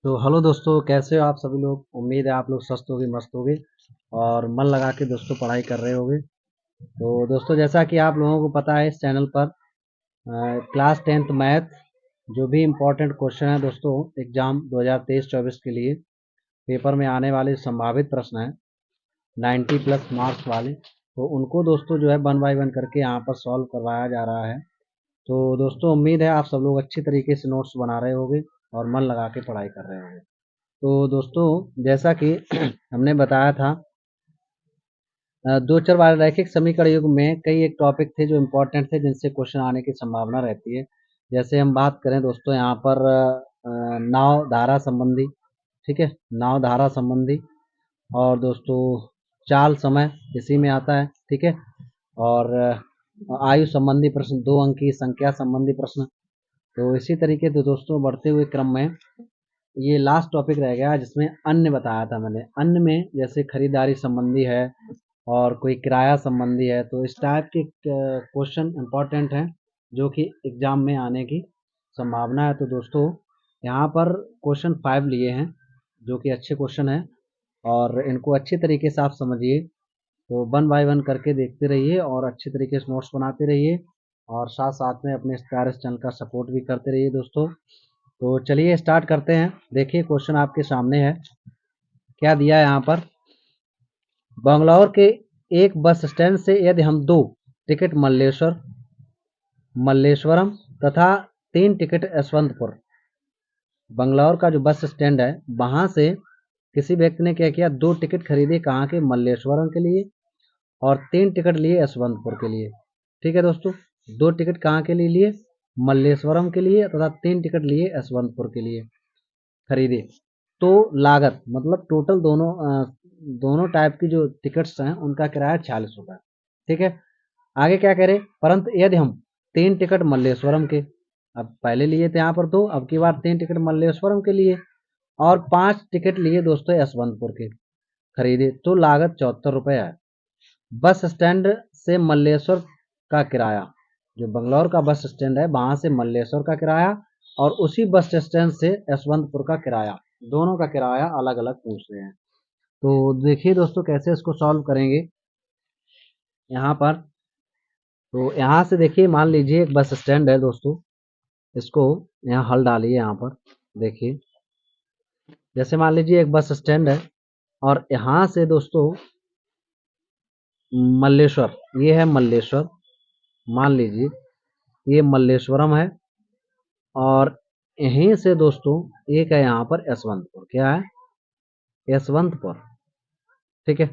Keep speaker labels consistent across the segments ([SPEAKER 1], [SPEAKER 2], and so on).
[SPEAKER 1] तो हेलो दोस्तों, कैसे हो आप सभी लोग। उम्मीद है आप लोग स्वस्थ होगे, मस्त होगे और मन लगा के दोस्तों पढ़ाई कर रहे होगे। तो दोस्तों, जैसा कि आप लोगों को पता है, इस चैनल पर क्लास 10th मैथ जो भी इम्पोर्टेंट क्वेश्चन है दोस्तों, एग्जाम 2023-24 के लिए पेपर में आने वाले संभावित प्रश्न हैं 90 प्लस मार्क्स वाले, तो उनको दोस्तों जो है वन बाय वन करके यहाँ पर सॉल्व करवाया जा रहा है। तो दोस्तों, उम्मीद है आप सब लोग अच्छी तरीके से नोट्स बना रहे होंगे और मन लगा के पढ़ाई कर रहे होंगे। तो दोस्तों, जैसा कि हमने बताया था, दो चर वाले रैखिक समीकरण युग में कई एक टॉपिक थे जो इम्पोर्टेंट थे, जिनसे क्वेश्चन आने की संभावना रहती है। जैसे हम बात करें दोस्तों यहाँ पर नाव धारा संबंधी, ठीक है, नाव धारा संबंधी, और दोस्तों चाल समय इसी में आता है, ठीक है, और आयु संबंधी प्रश्न, 2 अंकी संख्या संबंधी प्रश्न। तो इसी तरीके से दोस्तों बढ़ते हुए क्रम में ये लास्ट टॉपिक रह गया जिसमें अन्य बताया था मैंने। अन्य में जैसे खरीदारी संबंधी है और कोई किराया संबंधी है, तो इस टाइप के क्वेश्चन इंपॉर्टेंट हैं जो कि एग्जाम में आने की संभावना है। तो दोस्तों, यहाँ पर क्वेश्चन 5 लिए हैं जो कि अच्छे क्वेश्चन हैं और इनको अच्छी तरीके से आप समझिए। तो वन बाय वन करके देखते रहिए और अच्छे तरीके से नोट्स बनाते रहिए और साथ साथ में अपने इस चैनल का सपोर्ट भी करते रहिए दोस्तों। तो चलिए स्टार्ट करते हैं। देखिए क्वेश्चन आपके सामने है, क्या दिया है यहाँ पर। बंगलौर के एक बस स्टैंड से यदि हम 2 टिकट मल्लेश्वरम तथा 3 टिकट यशवंतपुर, बंगलौर का जो बस स्टैंड है वहां से किसी व्यक्ति ने क्या किया, 2 टिकट खरीदे कहाँ के, मल्लेश्वरम के लिए, और 3 टिकट लिए यशवंतपुर के लिए। ठीक है दोस्तों, 2 टिकट कहाँ के लिए लिए, मल्लेश्वरम के लिए, तथा 3 टिकट लिए यशवंतपुर के लिए खरीदे। तो लागत मतलब टोटल दोनों टाइप की जो टिकट्स हैं उनका किराया 46 रुपये। ठीक है, आगे क्या करें, परंतु यदि हम 3 टिकट मल्लेश्वरम के, अब पहले लिए थे यहाँ पर 2, अब की बार 3 टिकट मल्लेश्वरम के लिए और 5 टिकट लिए दोस्तों यशवंतपुर के खरीदे, तो लागत 74 रुपये है। बस स्टैंड से मल्लेश्वर का किराया, जो बंगलौर का बस स्टैंड है वहां से मल्लेश्वर का किराया और उसी बस स्टैंड से यशवंतपुर का किराया, दोनों का किराया अलग अलग पूछ रहे हैं। तो देखिए दोस्तों कैसे इसको सॉल्व करेंगे यहाँ पर। तो यहाँ से देखिए, मान लीजिए एक बस स्टैंड है दोस्तों, इसको यहाँ हल डालिए यहाँ पर। देखिए, जैसे मान लीजिए एक बस स्टैंड है और यहाँ से दोस्तों मल्लेश्वर, ये है मल्लेश्वर, मान लीजिए ये मल्लेश्वरम है, और यहीं से दोस्तों एक है यहाँ पर यशवंतपुर, क्या है, यशवंतपुर। ठीक है,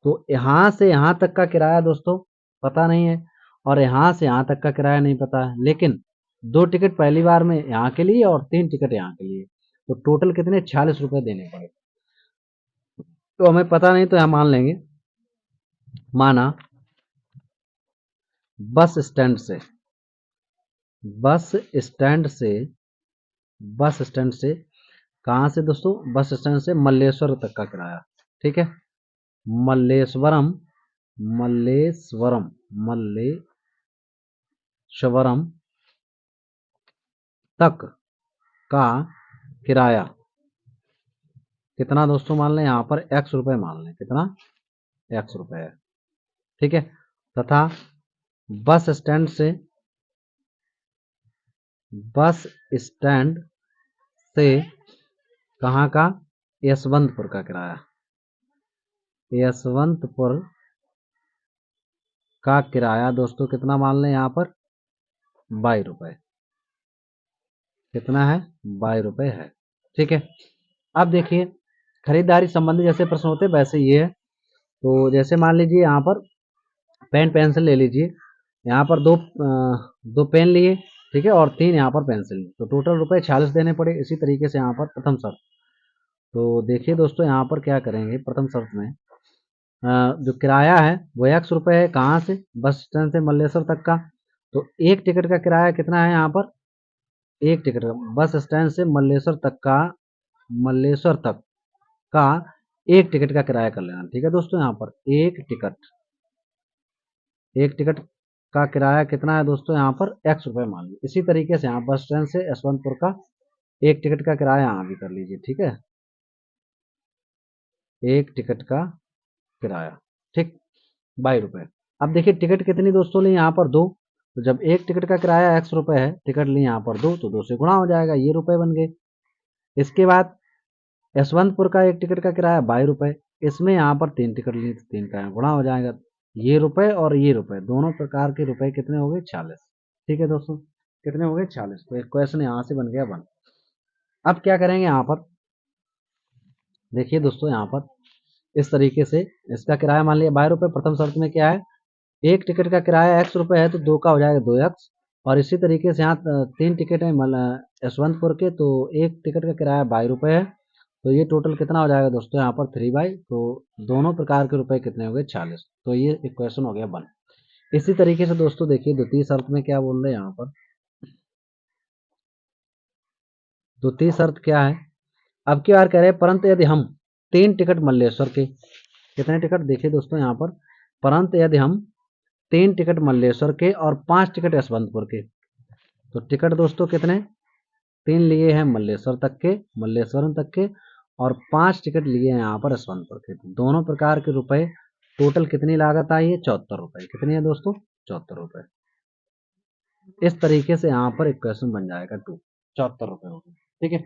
[SPEAKER 1] तो यहाँ से यहाँ तक का किराया दोस्तों पता नहीं है और यहाँ से यहाँ तक का किराया नहीं पता है, लेकिन 2 टिकट पहली बार में यहाँ के लिए और 3 टिकट यहाँ के लिए, तो टोटल कितने 46 रुपये देने पड़े। तो हमें पता नहीं, तो यहाँ मान लेंगे, माना बस स्टैंड से बस स्टैंड से बस स्टैंड से कहाँ से दोस्तों, बस स्टैंड से मल्लेश्वर तक का किराया। ठीक है, मल्लेश्वरम मल्लेश्वरम मल्लेश्वरम तक का किराया कितना दोस्तों, मान लें यहाँ पर x रुपये, मान लें कितना, x रुपये है। ठीक है, तथा बस स्टैंड से कहाँ का, यशवंतपुर का किराया, यशवंतपुर का किराया दोस्तों कितना मान लें यहाँ पर, 22 रुपये। कितना है, 22 रुपये है। ठीक है, अब देखिए खरीदारी संबंधी जैसे प्रश्न होते हैं वैसे ये है। तो जैसे मान लीजिए यहाँ पर पेन पेंसिल ले लीजिए, यहाँ पर दो पेन लिए, ठीक है, और 3 यहाँ पर पेंसिल, तो टोटल रुपए 46 देने पड़े। इसी तरीके से यहाँ पर प्रथम शर्त, तो देखिए दोस्तों यहाँ पर क्या करेंगे, प्रथम शर्त में जो किराया है वो x रुपये है, कहाँ से, बस स्टैंड से मल्लेश्वर तक का। तो एक टिकट का किराया कितना है यहाँ पर, एक टिकट का, बस स्टैंड से मल्लेश्वर तक का एक टिकट का किराया कर लेना। ठीक है दोस्तों, यहाँ पर एक टिकट का किराया कितना है दोस्तों, यहाँ पर x रुपये मान लीजिए। इसी तरीके से यहाँ बस स्टैंड से यशवंतपुर का एक टिकट का किराया यहाँ भी कर लीजिए, ठीक है, एक टिकट का किराया, ठीक, 22 रुपये। अब देखिए टिकट कितनी दोस्तों ली यहाँ पर 2, तो जब एक टिकट का किराया x रुपये है, टिकट ली यहाँ पर 2, तो 2 से गुणा हो जाएगा, ये रुपए बन गए। इसके बाद यशवंतपुर का एक टिकट का किराया 22 रुपये, इसमें यहाँ पर 3 टिकट ली तो 3 का यहाँ गुणा हो जाएगा, ये रुपए और ये रुपए दोनों प्रकार के रुपए कितने हो गए 46। ठीक है दोस्तों, कितने हो गए 46, तो एक क्वेश्चन यहाँ से बन गया 1। अब क्या करेंगे यहाँ पर, देखिए दोस्तों यहाँ पर इस तरीके से इसका किराया मान लिया 22 रुपये, प्रथम शर्त में क्या है, एक टिकट का किराया x रुपये है तो 2 का हो जाएगा 2x, और इसी तरीके से यहाँ 3 टिकट है यशवंतपुर के, तो एक टिकट का किराया 22 रुपये है, तो ये टोटल कितना हो जाएगा दोस्तों यहाँ पर 3/, तो दोनों प्रकार के रुपए कितने हो गए 46, तो ये इक्वेशन हो गया 1। इसी तरीके से दोस्तों देखिए द्वितीय शर्त में क्या बोल रहे हैं यहाँ पर, द्वितीय शर्त क्या है, अब की बार कह रहे हैं परंतु यदि हम 3 टिकट मल्लेश्वर के, कितने टिकट देखिए दोस्तों यहाँ पर, परंतु यदि हम 3 टिकट मल्लेश्वर के और 5 टिकट यशवंतपुर के, तो टिकट दोस्तों कितने 3 लिए हैं मल्लेश्वर तक के, मल्लेश्वरम तक के, और 5 टिकट लिए हैं यहाँ पर यशवंतपुर के, तो दोनों प्रकार के रुपए टोटल कितनी लागत आई है 74 रुपए, कितनी है दोस्तों 74 रुपए। इस तरीके से यहाँ पर इक्वेशन बन जाएगा 2, 74 रुपए हो गए, ठीक है।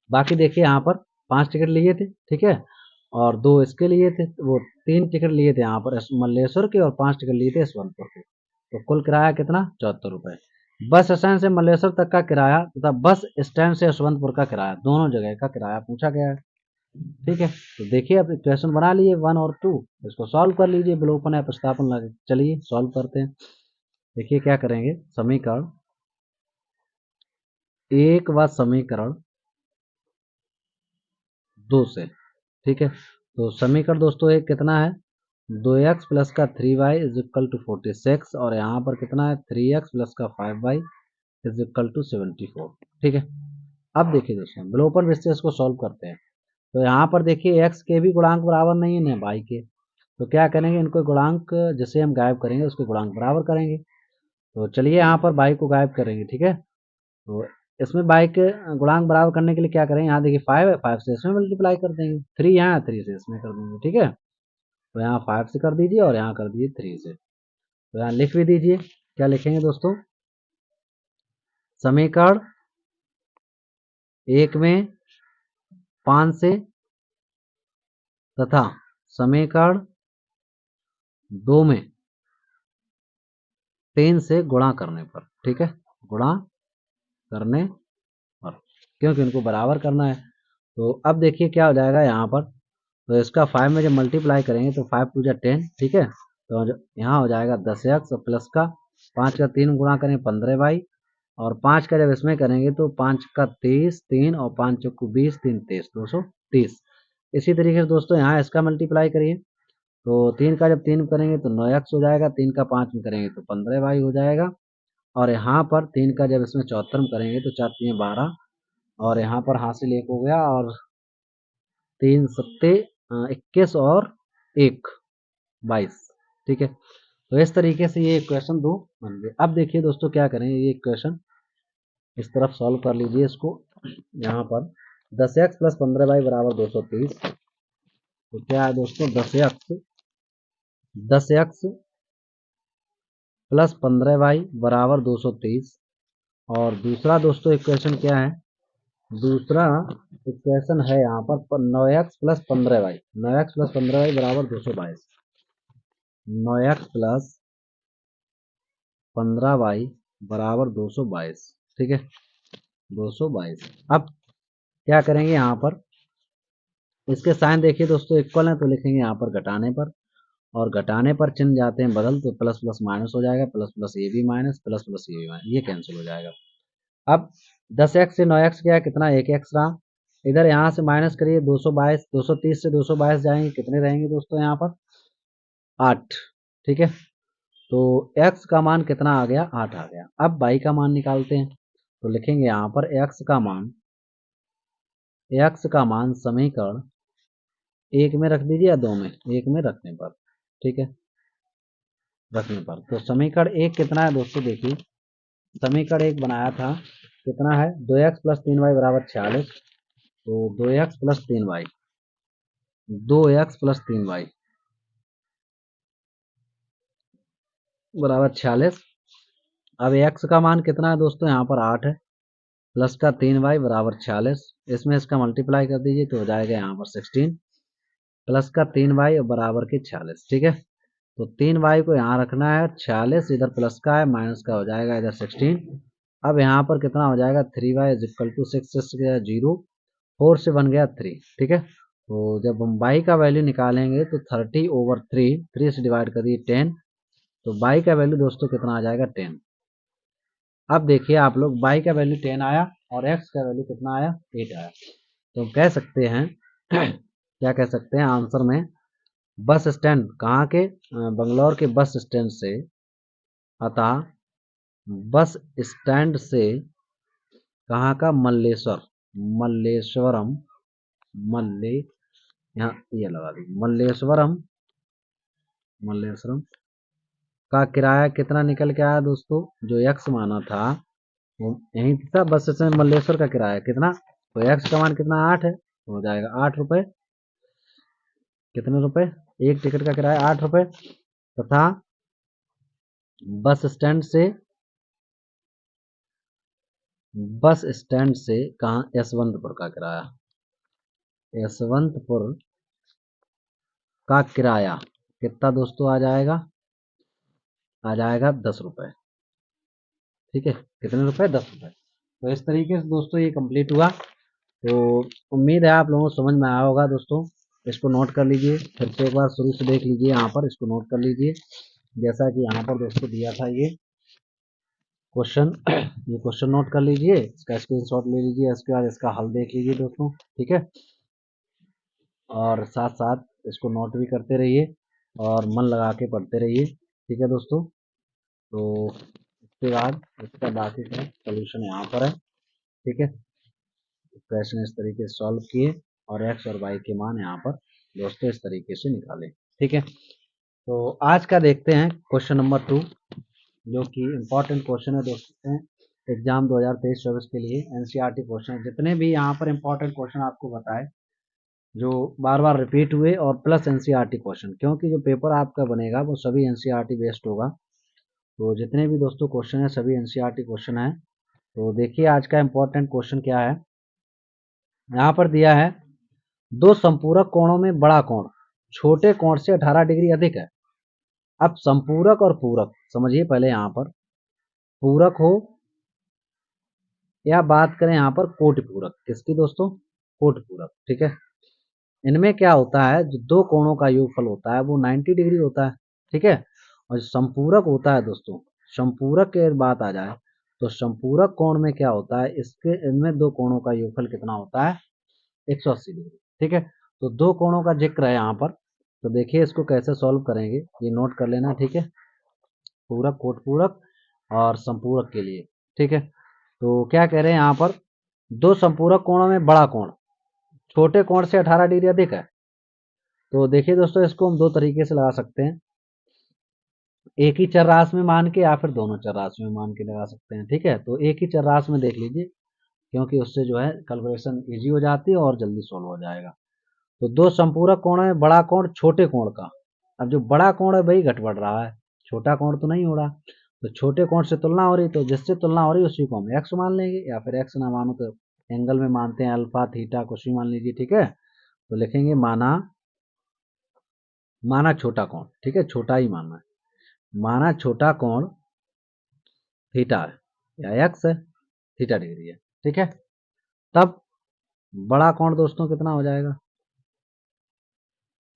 [SPEAKER 1] बाकी देखिए यहाँ पर 5 टिकट लिए थे, ठीक है, और 2 इसके लिए थे, वो 3 टिकट लिए थे यहाँ पर मल्लेश्वर के और 5 टिकट लिए थे यशवंतपुर के, तो कुल किराया कितना 74 रुपए। बस स्टैंड से मल्लेश्वर तक का किराया तथा बस स्टैंड से यशवंतपुर का किराया, दोनों जगह का किराया पूछा गया है, ठीक है। तो देखिए अब इक्वेशन बना लिए 1 और 2, इसको सॉल्व कर लीजिए, विलोपन या प्रतिस्थापन लगे, चलिए सॉल्व करते हैं। देखिए क्या करेंगे, समीकरण 1 व समीकरण 2 से, ठीक है, तो समीकरण दोस्तों एक कितना है 2x प्लस का 3y इज इक्वल टू 46, और यहाँ पर कितना है 3x प्लस का 5y इज इक्वल टू 74, ठीक है। अब देखिए दोस्तों विलोपन विशेष को सॉल्व करते हैं, तो यहाँ पर देखिए x के भी गुणांक बराबर नहीं है ना y के, तो क्या करेंगे इनको गुणांक जिसे हम गायब करेंगे उसके गुणांक बराबर करेंगे, तो चलिए यहाँ पर y को गायब करेंगे, ठीक है। तो इसमें y के गुणांक बराबर करने के लिए क्या करेंगे, यहाँ देखिए 5 है, 5 से इसमें मल्टीप्लाई कर देंगे, 3 यहाँ 3 से इसमें कर देंगे, ठीक है। तो यहाँ 5 से कर दीजिए और यहाँ कर दीजिए 3 से, तो यहाँ लिख भी दीजिए, क्या लिखेंगे दोस्तों, समीकरण 1 में 5 से तथा समीकरण 2 में 3 से गुणा करने पर, ठीक है, गुणा करने पर, क्योंकि इनको बराबर करना है। तो अब देखिए क्या हो जाएगा यहाँ पर, तो इसका 5 में जब मल्टीप्लाई करेंगे तो 5 टू जा 10, ठीक है, तो यहाँ हो जाएगा 10x प्लस का 5 का 3 गुणा करें 15y, और 5 का जब इसमें करेंगे तो 5 का 30, 3 और 5 चौको 20, 3 23, 230। इसी तरीके से दोस्तों यहाँ इसका मल्टीप्लाई करिए, तो 3 का जब 3 करेंगे तो 9x हो जाएगा, 3 का 5 में करेंगे तो 15y हो जाएगा, और यहाँ पर 3 का जब इसमें 74 में करेंगे तो 4 3 12, और यहाँ पर हासिल 1 हो गया, और 3 सत्ते 21 और 1 22, ठीक है। तो इस तरीके से ये इक्वेशन 2 बन गए। अब देखिए दोस्तों क्या करें, ये इक्वेशन इस तरफ सॉल्व कर लीजिए इसको, यहाँ पर 10x प्लस 15y बराबर 230, तो क्या है दोस्तों 10x प्लस 15y बराबर 230, और दूसरा दोस्तों इक्वेशन क्या है, दूसरा इक्वेशन है यहाँ पर 9x plus 15y, 9x plus 15y बराबर 222, 9x प्लस 15y बराबर 222, ठीक है, 222। अब क्या करेंगे यहाँ पर, इसके साइन देखिए दोस्तों इक्वल है तो लिखेंगे यहाँ पर घटाने पर, और घटाने पर चिन्ह जाते हैं बदल, तो प्लस प्लस माइनस हो जाएगा, प्लस प्लस ये भी माइनस, प्लस प्लस ये भी माइनस, ये कैंसिल हो जाएगा। अब 10x से 9x क्या है, कितना 1x रहा, इधर यहाँ से माइनस करिए 222, 230 से 222 जाएंगे, कितने रहेंगे दोस्तों यहाँ पर 8, ठीक है। तो x का मान कितना आ गया 8 आ गया। अब y का मान निकालते हैं, तो लिखेंगे यहाँ पर x का मान समीकरण 1 में रख दीजिए या 2 में, 1 में रखने पर, ठीक है, रखने पर, तो समीकरण 1 कितना है दोस्तों, देखिए समीकरण 1 बनाया था कितना है, 2x प्लस 3y बराबर 46। तो 2x plus 3y, 2x plus 3y बराबर 46। अब x का मान कितना है दोस्तों, यहाँ पर 8 है, प्लस का 3y बराबर 46। इसमें इसका मल्टीप्लाई कर दीजिए तो हो जाएगा यहाँ पर 16, प्लस का 3y बराबर के 46। ठीक है, तो 3y को यहाँ रखना है, 46 इधर प्लस का है, माइनस का हो जाएगा इधर 16। अब यहाँ पर कितना हो जाएगा, 3y इज इक्वल टू 6 से 0, 4 से बन गया 3। ठीक है, तो जब हम y का वैल्यू निकालेंगे तो 30/3, 3 से डिवाइड करिए 10, तो y का वैल्यू दोस्तों कितना आ जाएगा, 10। अब देखिए आप लोग, y का वैल्यू 10 आया और x का वैल्यू कितना आया, 8 आया। तो हम कह सकते हैं क्या कह सकते हैं आंसर में, बस स्टैंड कहाँ के, बंगलौर के बस स्टैंड से, अतः बस स्टैंड से कहाँ का, मल्लेश्वर, मल्लेश्वरम, मल्ले, यहाँ ये लगा दी, मल्लेश्वरम, मल्लेश्वरम का किराया कितना निकल के आया दोस्तों, जो एक्स माना था वो यहीं था, बस स्टैंड मल्लेश्वर का किराया कितना, तो एक्स का मान कितना, 8 है, तो हो जाएगा 8 रुपये। कितने रुपए, एक टिकट का किराया 8 रुपये, तथा बस स्टैंड से, बस स्टैंड से कहाँ, यशवंतपुर का किराया, यशवंतपुर का किराया कितना दोस्तों आ जाएगा, आ जाएगा 10 रुपये। ठीक है, कितने रुपए, 10 रुपये। तो इस तरीके से दोस्तों ये कंप्लीट हुआ। तो उम्मीद है आप लोगों को समझ में आया होगा दोस्तों। इसको नोट कर लीजिए, फिर से एक बार शुरू से देख लीजिए, यहाँ पर इसको नोट कर लीजिए, जैसा कि यहाँ पर दोस्तों दिया था ये क्वेश्चन, ये क्वेश्चन नोट कर लीजिए, इसका स्क्रीनशॉट ले लीजिए, इसके बाद इसका हल देख लीजिए दोस्तों। ठीक है, और साथ साथ इसको नोट भी करते रहिए और मन लगा के पढ़ते रहिए। ठीक है दोस्तों, तो उसके बाद इसका बाकी का सोल्यूशन यहाँ पर है। ठीक है, प्रश्न इस तरीके से सॉल्व किए और एक्स और वाई के मान यहाँ पर दोस्तों इस तरीके से निकाले। ठीक है, तो आज का देखते हैं क्वेश्चन नंबर 2, जो कि इम्पोर्टेंट क्वेश्चन है दोस्तों एग्जाम 2023-24 के लिए, एनसीईआरटी क्वेश्चन। जितने भी यहाँ पर इम्पोर्टेंट क्वेश्चन आपको बताए, जो बार बार रिपीट हुए, और प्लस एनसीईआरटी क्वेश्चन, क्योंकि जो पेपर आपका बनेगा वो सभी एनसीईआरटी बेस्ड होगा। तो जितने भी दोस्तों क्वेश्चन है सभी एनसीईआरटी क्वेश्चन है। तो देखिए आज का इम्पोर्टेंट क्वेश्चन क्या है, यहाँ पर दिया है, दो संपूरक कोणों में बड़ा कोण छोटे कोण से 18 डिग्री अधिक है। अब संपूरक और पूरक समझिए पहले, यहाँ पर पूरक हो या बात करें यहाँ पर कोटि पूरक, किसकी दोस्तों, कोटि पूरक। ठीक है, इनमें क्या होता है, जो दो कोणों का योगफल होता है वो 90 डिग्री होता है। ठीक है, और जो संपूरक होता है दोस्तों, संपूरक की बात आ जाए तो संपूरक कोण में क्या होता है, इसके इनमें दो कोणों का योगफल कितना होता है, 180 डिग्री। ठीक है, तो दो कोणों का जिक्र है यहाँ पर, तो देखिए इसको कैसे सॉल्व करेंगे, ये नोट कर लेना। ठीक है, पूरक, कोट पूरक और संपूरक के लिए। ठीक है, तो क्या कह रहे हैं यहाँ पर, दो संपूरक कोणों में बड़ा कोण छोटे कोण से 18 डिग्री अधिक है। तो देखिए दोस्तों, इसको हम दो तरीके से लगा सकते हैं, एक ही चर राशि में मान के या फिर दोनों चर राशि में मान के लगा सकते हैं। ठीक है, तो एक ही चर राशि में देख लीजिए, क्योंकि उससे जो है कैलकुलेशन इजी हो जाती है और जल्दी सोल्व हो जाएगा। तो दो संपूरक कोण है, बड़ा कोण छोटे कोण का। अब जो बड़ा कोण है भाई घट बढ़ रहा है, छोटा कोण तो नहीं हो रहा, तो छोटे कोण से तुलना हो रही, तो जिससे तुलना हो रही उसी को हम एक्स मान लेंगे, या फिर एक्स ना मानो तो एंगल में मानते हैं, अल्फा थीटा कुछ भी मान लीजिए। ठीक है, तो लिखेंगे माना, माना छोटा कोण। ठीक है, छोटा ही मानना है, माना छोटा कोण थीटा है या एक्स है, थीटा डिग्री है। ठीक है, तब बड़ा कोण दोस्तों कितना हो जाएगा,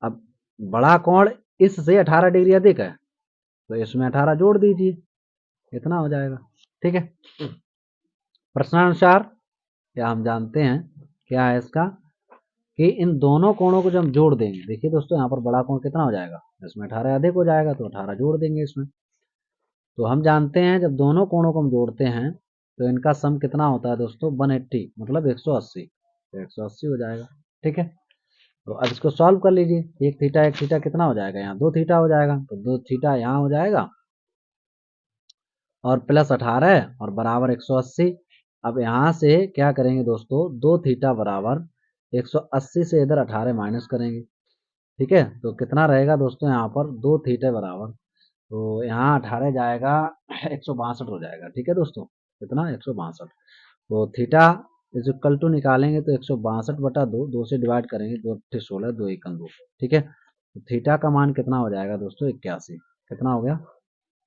[SPEAKER 1] अब बड़ा कोण इससे 18 डिग्री अधिक है, तो इसमें 18 जोड़ दीजिए, इतना हो जाएगा। ठीक है, प्रश्नानुसार या हम जानते हैं क्या है इसका, कि इन दोनों कोणों को जब हम जोड़ देंगे, देखिए दोस्तों यहाँ पर बड़ा कोण कितना हो जाएगा, इसमें 18 अधिक हो जाएगा, तो 18 जोड़ देंगे इसमें। तो हम जानते हैं जब दोनों कोणों को हम जोड़ते हैं तो इनका सम कितना होता है दोस्तों, 180 मतलब 180, तो 180 हो जाएगा। ठीक है, तो अब इसको सॉल्व कर लीजिए, एक थीटा कितना हो जाएगा, यहाँ 2 थीटा हो जाएगा, तो 2 थीटा यहाँ हो जाएगा और प्लस 18 और बराबर 180। अब यहाँ से क्या करेंगे दोस्तों, 2 थीटा बराबर 180 से इधर 18 माइनस करेंगे। ठीक है, तो कितना रहेगा दोस्तों यहाँ पर 2 थीटा बराबर, तो यहाँ 18 जाएगा 162 हो जाएगा। ठीक है दोस्तों, कितना 162। तो थीटा इज इक्वल टू निकालेंगे तो 162 बटा 2, 2 से डिवाइड करेंगे, 2 अट्ठे 16, 2 एकम 2। ठीक है, तो थीटा का मान कितना हो जाएगा दोस्तों 81। कितना हो गया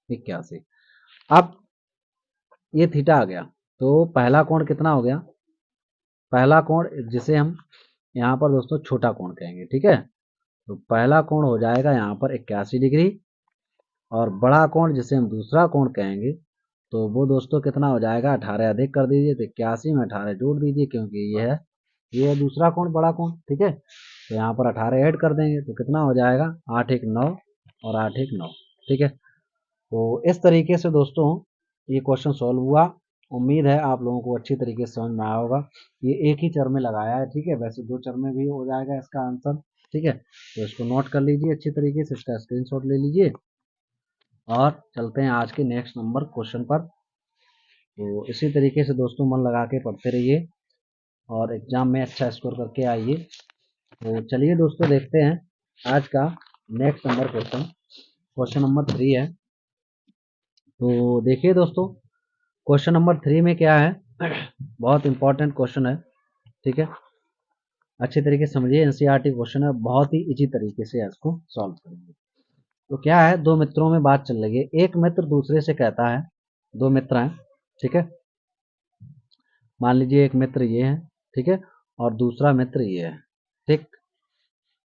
[SPEAKER 1] 81। अब ये थीटा आ गया, तो पहला कोण कितना हो गया, पहला कोण जिसे हम यहाँ पर दोस्तों छोटा कोण कहेंगे। ठीक है, तो पहला कोण हो जाएगा यहाँ पर 81 डिग्री, और बड़ा कोण जिसे हम दूसरा कोण कहेंगे तो वो दोस्तों कितना हो जाएगा, 18 अधिक कर दीजिए तो 81 में 18 जोड़ दीजिए, क्योंकि ये है दूसरा कोण बड़ा कोण। ठीक है, तो यहाँ पर 18 ऐड कर देंगे तो कितना हो जाएगा 8 1 9 और 8 1 9। ठीक है, तो इस तरीके से दोस्तों ये क्वेश्चन सॉल्व हुआ। उम्मीद है आप लोगों को अच्छी तरीके से समझ में आया होगा। ये एक ही चर में लगाया है। ठीक है, वैसे 2 चर में भी हो जाएगा इसका आंसर। ठीक है, तो इसको नोट कर लीजिए अच्छी तरीके से, इसका स्क्रीनशॉट ले लीजिए और चलते हैं आज के नेक्स्ट नंबर क्वेश्चन पर। तो इसी तरीके से दोस्तों मन लगा के पढ़ते रहिए और एग्जाम में अच्छा स्कोर करके आइए। तो चलिए दोस्तों देखते हैं आज का next number question, question number 3 है। तो देखिए दोस्तों क्वेश्चन नंबर 3 में क्या है, बहुत इंपॉर्टेंट क्वेश्चन है। ठीक है, अच्छे तरीके से समझिए, एनसीईआरटी क्वेश्चन है, बहुत ही इजी तरीके से इसको सॉल्व करेंगे। तो क्या है, दो मित्रों में बात चल रही है। एक मित्र दूसरे से कहता है, दो मित्र हैं। ठीक है, मान लीजिए एक मित्र ये है, ठीक है, और दूसरा मित्र ये है। ठीक,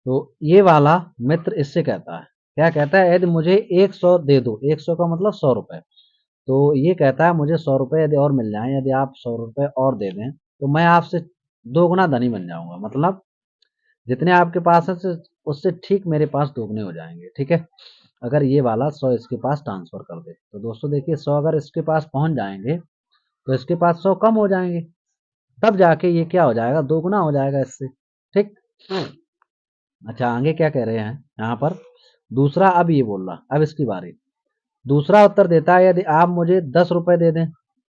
[SPEAKER 1] तो ये वाला मित्र इससे कहता है, क्या कहता है, यदि मुझे 100 दे दो, 100 का मतलब 100 रुपए, तो ये कहता है मुझे 100 रुपए यदि और मिल जाए, यदि आप 100 रुपए और दे दें तो मैं आपसे 2 गुना धनी बन जाऊंगा। मतलब जितने आपके पास है उससे ठीक मेरे पास दोगुने हो जाएंगे। ठीक है, अगर ये वाला 100 इसके पास ट्रांसफर कर दे तो दोस्तों देखिए 100 अगर इसके पास पहुंच जाएंगे तो इसके पास 100 कम हो जाएंगे, तब जाके ये क्या हो जाएगा, दोगुना हो जाएगा इससे। ठीक, अच्छा आगे क्या कह रहे हैं यहाँ पर, दूसरा अब ये बोल रहा, अब इसकी बारी। दूसरा उत्तर देता है, यदि आप मुझे 10 रुपए दे दें,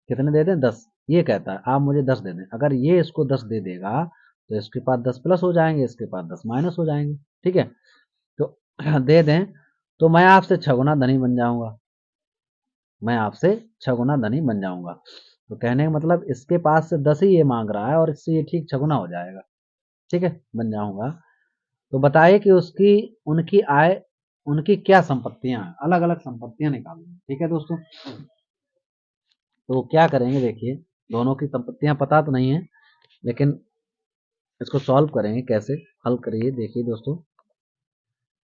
[SPEAKER 1] कितने दे दें 10, ये कहता है आप मुझे 10 दे दें। अगर ये इसको 10 दे देगा तो इसके पास 10 प्लस हो जाएंगे, इसके पास 10 माइनस हो जाएंगे। ठीक है, तो दे दें तो मैं आपसे 6 गुना धनी बन जाऊंगा, मैं आपसे 6 गुना धनी बन जाऊंगा। तो कहने का मतलब इसके पास से 10 ही ये मांग रहा है और इससे ये ठीक 6 गुना हो जाएगा। ठीक है, बन जाऊंगा। तो बताइए कि उसकी उनकी आय, उनकी क्या संपत्तियां हैं, अलग अलग संपत्तियां निकालनी। ठीक है दोस्तों, तो क्या करेंगे देखिए, दोनों की संपत्तियां पता तो नहीं है लेकिन इसको सॉल्व करेंगे कैसे, हल करिए। देखिए दोस्तों,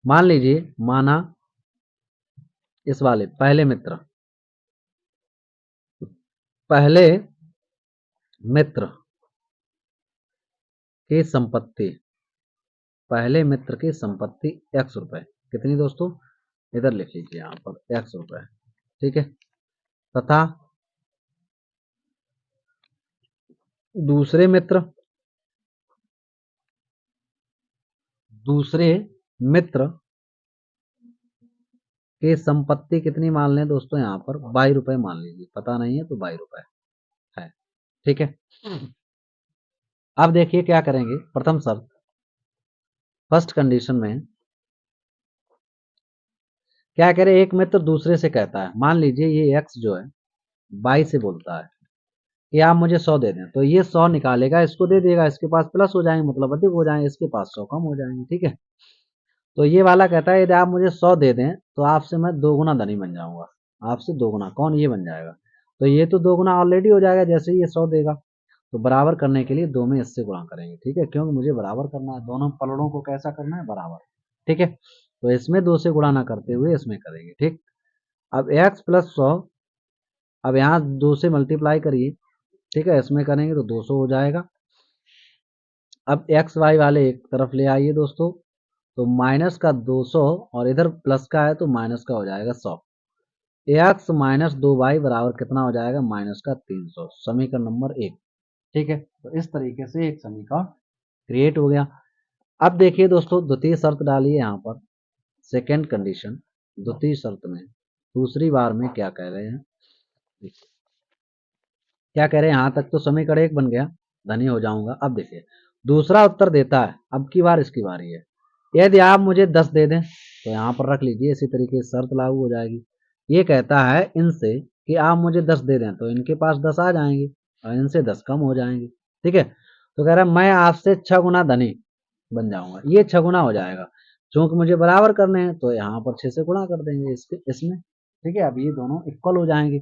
[SPEAKER 1] मान लीजिए, माना इस वाले पहले मित्र, पहले मित्र की संपत्ति, पहले मित्र की संपत्ति x रुपए, कितनी दोस्तों, इधर लिख लीजिए यहाँ पर x रुपए। ठीक है, तथा दूसरे मित्र, दूसरे मित्र की संपत्ति कितनी मान लें दोस्तों, यहाँ पर 22 रुपए मान लीजिए, पता नहीं है तो 22 रुपए है। ठीक है, अब देखिए क्या करेंगे, प्रथम शर्त, फर्स्ट कंडीशन में क्या करे, एक मित्र दूसरे से कहता है, मान लीजिए ये x जो है 22 से बोलता है कि आप मुझे 100 दे दें, तो ये 100 निकालेगा, इसको दे देगा, इसके पास प्लस हो जाएंगे मतलब अधिक हो जाएंगे, इसके पास 100 कम हो जाएंगे। ठीक है, तो ये वाला कहता है यदि आप मुझे 100 दे दें तो आपसे मैं 2 गुना धनी बन जाऊंगा, आपसे 2 गुना, कौन, ये बन जाएगा। तो ये तो 2 गुना ऑलरेडी हो जाएगा जैसे ही ये 100 देगा। तो बराबर करने के लिए 2 में इससे गुणा करेंगे। ठीक है, क्योंकि मुझे बराबर करना है, दोनों पलड़ों को कैसा करना है, बराबर। ठीक है, तो इसमें 2 से गुणा ना करते हुए इसमें करेंगे। ठीक, अब x प्लस 100, अब यहाँ 2 से मल्टीप्लाई करिए। ठीक है, इसमें करेंगे तो 200 हो जाएगा। अब एक्स वाई वाले एक तरफ ले आइए दोस्तों, तो माइनस का 200 और इधर प्लस का है तो माइनस का हो जाएगा 100। एक्स माइनस 2y बराबर कितना हो जाएगा, माइनस का 300, समीकरण नंबर 1। ठीक है, तो इस तरीके से एक समीकरण क्रिएट हो गया। अब देखिए दोस्तों, द्वितीय शर्त डालिए यहाँ पर, सेकेंड कंडीशन, द्वितीय शर्त में दूसरी बार में क्या कह रहे हैं, क्या कह रहे हैं, यहाँ तक तो समीकरण 1 बन गया, धनी हो जाऊंगा। अब देखिए दूसरा उत्तर देता है, अब की बार इसकी बारी है। यदि आप मुझे 10 दे दें तो यहाँ पर रख लीजिए, इसी तरीके से शर्त लागू हो जाएगी। ये कहता है इनसे कि आप मुझे 10 दे दें तो इनके पास 10 आ जाएंगे और इनसे 10 कम हो जाएंगे। ठीक है, तो कह रहा है मैं आपसे 6 गुना धनी बन जाऊंगा, ये 6 गुना हो जाएगा। चूंकि मुझे बराबर करने हैं तो यहाँ पर 6 से गुणा कर देंगे इसमें। ठीक है, अब ये दोनों इक्वल हो जाएंगे।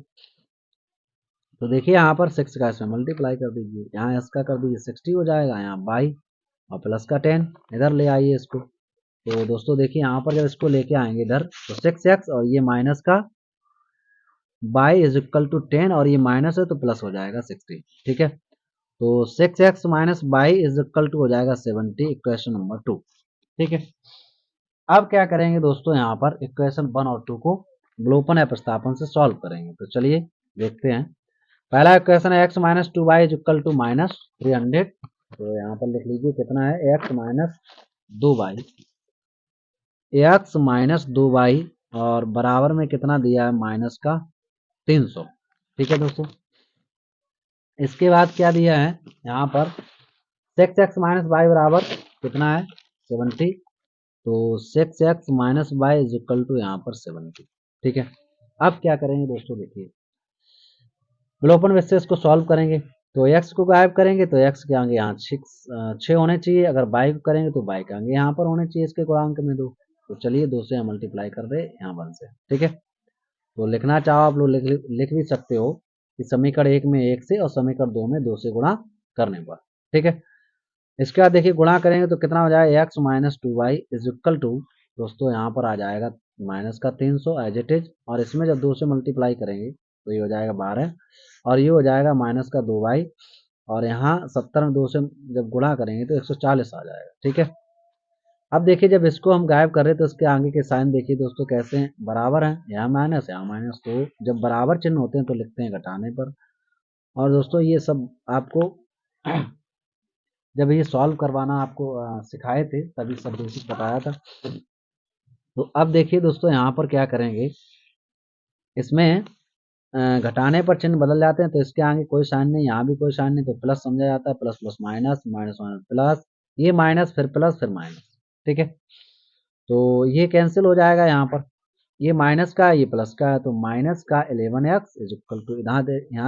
[SPEAKER 1] तो देखिए यहाँ पर 6 का इसमें मल्टीप्लाई कर दीजिए, यहाँ इसका कर दीजिए 60 हो जाएगा, यहाँ बाई और प्लस का 10 इधर ले आइए इसको। तो दोस्तों देखिए यहाँ पर जब इसको लेके आएंगे इधर तो 6x और ये माइनस का बाई इज इक्वल टू 10 और ये माइनस है तो प्लस हो जाएगा 60। ठीक है, तो 6x minus y is equal to हो जाएगा 70, इक्वेशन नंबर 2। ठीक है, अब क्या करेंगे दोस्तों, यहाँ पर इक्वेशन 1 और 2 को विलोपन या प्रतिस्थापन से सॉल्व करेंगे। तो चलिए देखते हैं। पहला इक्वेशन है x minus two y is equal to minus 300। तो यहाँ पर लिख लीजिए कितना है, x minus 2 y, x minus 2 y और बराबर में कितना दिया है, माइनस का 300। ठीक है दोस्तों, इसके बाद क्या दिया है यहाँ पर, सिक्स एक्स माइनस वाई बराबर कितना है, 70। तो 6x minus y is equal to यहाँ पर 70। ठीक है, अब क्या करेंगे दोस्तों, देखिए विलोपन विधि से इसको सॉल्व करेंगे। तो x को गायब करेंगे तो x के आगे यहाँ 6 होने चाहिए, अगर y को करेंगे तो y के आगे यहाँ पर होने चाहिए इसके गुणांक में 2। तो चलिए 2 से मल्टीप्लाई कर दे यहाँ 1 से। ठीक है, तो लिखना चाहो आप लोग लिख भी सकते हो कि समीकरण 1 में 1 से और समीकरण 2 में 2 से गुणा करने पर। ठीक है, इसके बाद देखिए गुणा करेंगे तो कितना हो जाएगा, x minus 2 y is equal to, दोस्तों यहाँ पर आ जाएगा माइनस का 300 एज इट इज, और इसमें जब 2 से मल्टीप्लाई करेंगे तो ये हो जाएगा 12 और ये हो जाएगा माइनस का 2 वाई, और यहाँ 70 में 2 से जब गुणा करेंगे तो 140 आ जाएगा। ठीक है, अब देखिए जब इसको हम गायब कर रहे हैं तो इसके आगे के साइन देखिए दोस्तों कैसे हैं, बराबर हैं, यहाँ माइनस। तो जब बराबर चिन्ह होते हैं तो लिखते हैं घटाने पर। और दोस्तों ये सब आपको जब ये सॉल्व करवाना आपको सिखाए थे तभी सब बेसिक बताया था। तो अब देखिए दोस्तों यहाँ पर क्या करेंगे, इसमें घटाने पर चिन्ह बदल जाते हैं तो इसके आगे कोई साइन नहीं, यहाँ भी कोई साइन नहीं, तो प्लस समझा जाता है, plus plus minus, minus minus plus, ये माइनस फिर प्लस फिर माइनस। ठीक है, तो ये कैंसिल हो जाएगा, यहाँ पर ये माइनस का ये प्लस का है तो माइनस का 11x इज इक्वल टू, यहाँ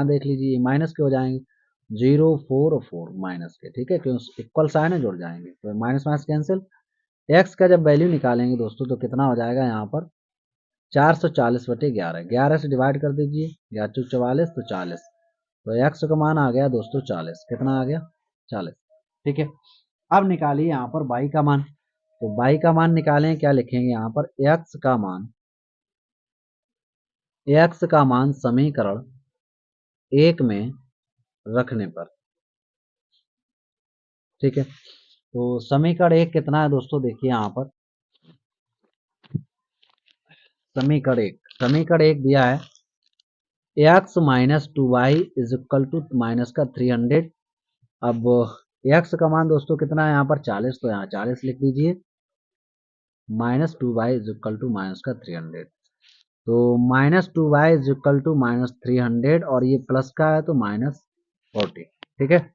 [SPEAKER 1] देख लीजिए ये माइनस के हो जाएंगे 0 4 और 4 माइनस के। ठीक है, क्यों इक्वल साइन है जुड़ जाएंगे तो माइनस माइनस कैंसिल। x का जब वैल्यू निकालेंगे दोस्तों तो कितना हो जाएगा, यहाँ पर 440/11, 11 से डिवाइड कर दीजिए, 11×4 = 44 तो 40, तो x का मान आ गया दोस्तों 40, कितना आ गया 40। ठीक है, अब निकालिए यहाँ पर y का मान। तो y का मान निकालें, क्या लिखेंगे यहाँ पर, x का मान समीकरण 1 में रखने पर। ठीक है, तो समीकरण 1 कितना है दोस्तों, देखिए यहाँ पर समीकरण एक दिया है x minus 2 y is equal to minus का 300। अब एक्स का मान दोस्तों कितना है यहाँ पर 40, तो यहाँ 40 लिख दीजिए, minus 2 y is equal to minus का 300। तो minus 2 y is equal to minus 300 और ये प्लस का है तो माइनस 40। ठीक है,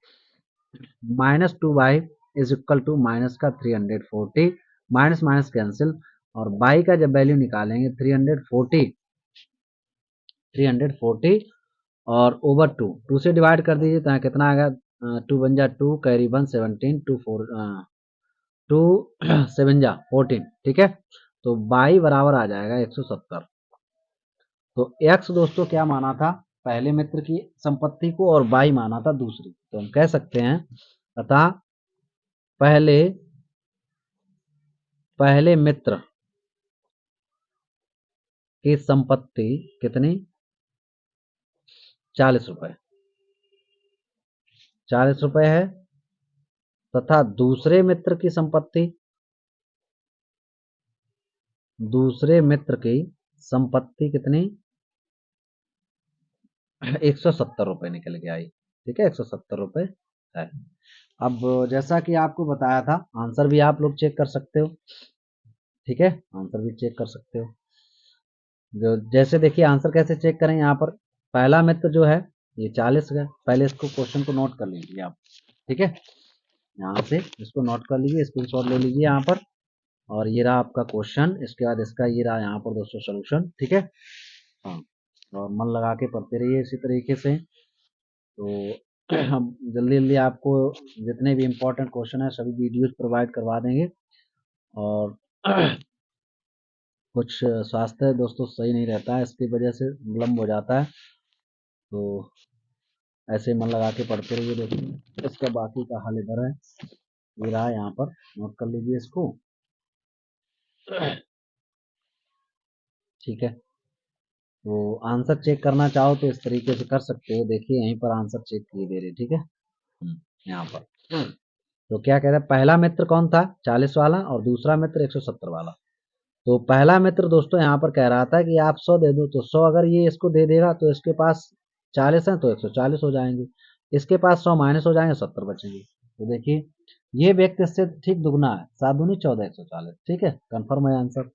[SPEAKER 1] minus 2 y is equal to minus का 340, माइनस माइनस कैंसिल, और वाई का जब वैल्यू निकालेंगे 340 और ओवर 2 से डिवाइड कर दीजिए तो यहाँ कितना आएगा, 2 वन जा 2, कैरी 1 17, 2 7 जा 14। ठीक है, तो बाई बराबर आ जाएगा 170। तो एक्स दोस्तों क्या माना था, पहले मित्र की संपत्ति को, और बाई माना था दूसरी। तो हम कह सकते हैं अतः पहले मित्र की संपत्ति कितनी, 40 रुपए, 40 रुपए है, तथा दूसरे मित्र की संपत्ति, कितनी, 170 रुपए निकल के आई। ठीक है, 170 रुपए है। अब जैसा कि आपको बताया था, आंसर भी आप लोग चेक कर सकते हो। ठीक है, आंसर भी चेक कर सकते हो। जो जैसे देखिए आंसर कैसे चेक करें, यहाँ पर पहला मित्र जो है ये 40 है। पहले इसको क्वेश्चन को नोट कर लीजिए आप, ठीक है, यहाँ से इसको नोट कर लीजिए, स्क्रीनशॉट ले लीजिए यहाँ पर। और ये रहा आपका क्वेश्चन, इसके बाद इसका ये रहा यहाँ पर दोस्तों सोल्यूशन, ठीक है। हाँ, और मन लगा के पढ़ते रहिए इसी तरीके से। तो हम जल्दी जल्दी आपको जितने भी इम्पोर्टेंट क्वेश्चन है सभी वीडियोज प्रोवाइड करवा देंगे। और कुछ स्वास्थ्य दोस्तों सही नहीं रहता है, इसकी वजह से विलम्ब हो जाता है। तो ऐसे मन लगा के पढ़ते रहिए दोस्तों। इसका बाकी का हल इधर है, ये रहा यहाँ पर, नोट कर लीजिए इसको, ठीक है। तो आंसर चेक करना चाहो तो इस तरीके से कर सकते हो, देखिए यहीं पर आंसर चेक किए दे रहे, ठीक है। यहाँ पर तो क्या कह रहा है, पहला मित्र कौन था 40 वाला और दूसरा मित्र 170 वाला। तो पहला मित्र दोस्तों यहाँ पर कह रहा था कि आप 100 दे दो, तो 100 अगर ये इसको दे देगा तो इसके पास 40 है तो 140 हो जाएंगे, इसके पास 100 माइनस हो जाएंगे, 70 बचेंगे। तो देखिए ये व्यक्ति इससे ठीक दुगना है, 7 दूनी 14, 140, ठीक है, कंफर्म है आंसर।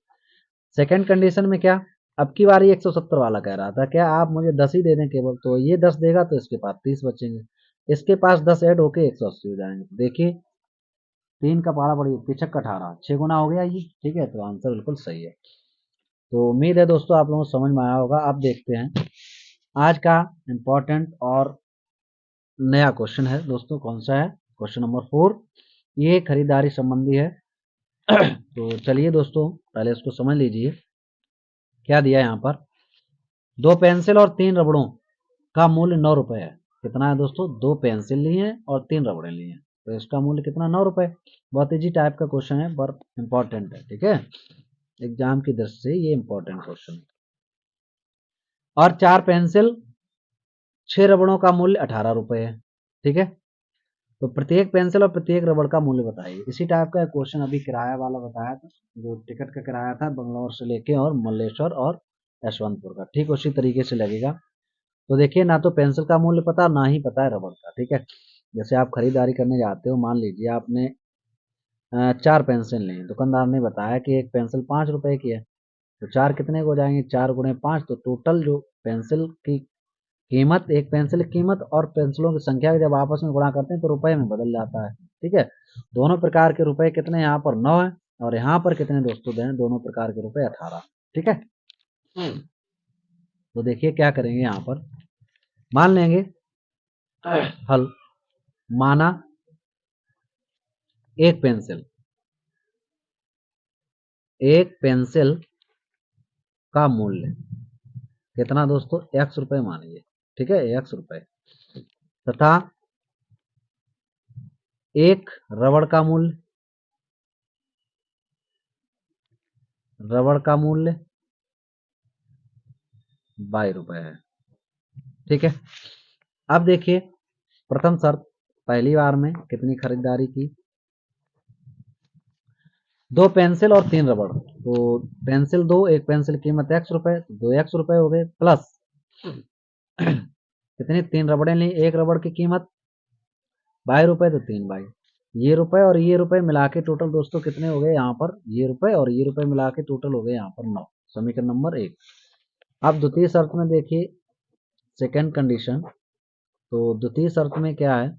[SPEAKER 1] सेकंड कंडीशन में क्या, अब की बारी 170 वाला कह रहा था क्या आप मुझे 10 ही दे दें केवल, तो ये 10 देगा तो इसके पास 30 बचेंगे, इसके पास 10 ऐड होके 180 हो जाएंगे। देखिए 3 का पारा बढ़िए, 5 18, 6 गुना हो गया ये, ठीक है। तो आंसर बिल्कुल सही है। तो उम्मीद है दोस्तों आप लोगों को समझ में आया होगा। अब देखते हैं आज का इम्पोर्टेंट और नया क्वेश्चन है दोस्तों, कौन सा है, क्वेश्चन नंबर 4, ये खरीदारी संबंधी है। तो चलिए दोस्तों पहले इसको समझ लीजिए, क्या दिया है यहाँ पर, 2 पेंसिल और 3 रबड़ों का मूल्य 9 रुपए है। कितना है दोस्तों, 2 पेंसिल लिए हैं और 3 रबड़े लिए हैं, तो इसका मूल्य कितना, 9 रुपए। बहुत इजी टाइप का क्वेश्चन है पर इम्पोर्टेंट है, ठीक है, एग्जाम की दृष्टि से ये इम्पोर्टेंट क्वेश्चन है। और 4 पेंसिल 6 रबड़ों का मूल्य 18 रुपए है, ठीक है। तो प्रत्येक पेंसिल और प्रत्येक रबड़ का मूल्य बताइए। इसी टाइप का क्वेश्चन अभी किराया वाला बताया था, जो टिकट का किराया था बंगलौर से लेके और मल्लेश्वर और यशवंतपुर का, ठीक उसी तरीके से लगेगा। तो देखिए ना तो पेंसिल का मूल्य पता ना ही पता है रबड़ का, ठीक है। जैसे आप खरीदारी करने जाते हो, मान लीजिए आपने 4 पेंसिल ली, दुकानदार ने बताया कि एक पेंसिल 5 रुपए की है, तो 4 कितने को हो जाएंगे, 4 गुणे 5, तो टोटल जो पेंसिल की कीमत, एक पेंसिल की कीमत और पेंसिलों की संख्या जब आपस में गुणा करते हैं तो रुपए में बदल जाता है, ठीक है। दोनों प्रकार के रुपए कितने, यहाँ पर 9 है और यहाँ पर कितने दोस्तों दें, दोनों प्रकार के रुपए 18, ठीक है। तो देखिए क्या करेंगे, यहाँ पर मान लेंगे हल, माना एक पेंसिल का मूल्य कितना दोस्तों, x रुपए मानिए, ठीक है, x रुपए, तथा एक रबड़ का मूल्य, ₹22 है, ठीक है। अब देखिए प्रथम शर्त, पहली बार में कितनी खरीदारी की, 2 पेंसिल और 3 रबड़, तो पेंसिल 2, एक पेंसिल कीमत x रुपए, तो 2x रुपए हो गए, प्लस कितनी, 3 रबड़े ली, एक रबड़ की कीमत ₹22, तो 3 बाई, ये रुपए और ये रुपए मिला के टोटल दोस्तों कितने हो गए, यहाँ पर ये रुपए और ये रुपए मिला के टोटल हो गए यहाँ पर 9, समीकरण नंबर 1। अब द्वितीय शर्त में देखिए, सेकेंड कंडीशन, तो द्वितीय शर्त में क्या है,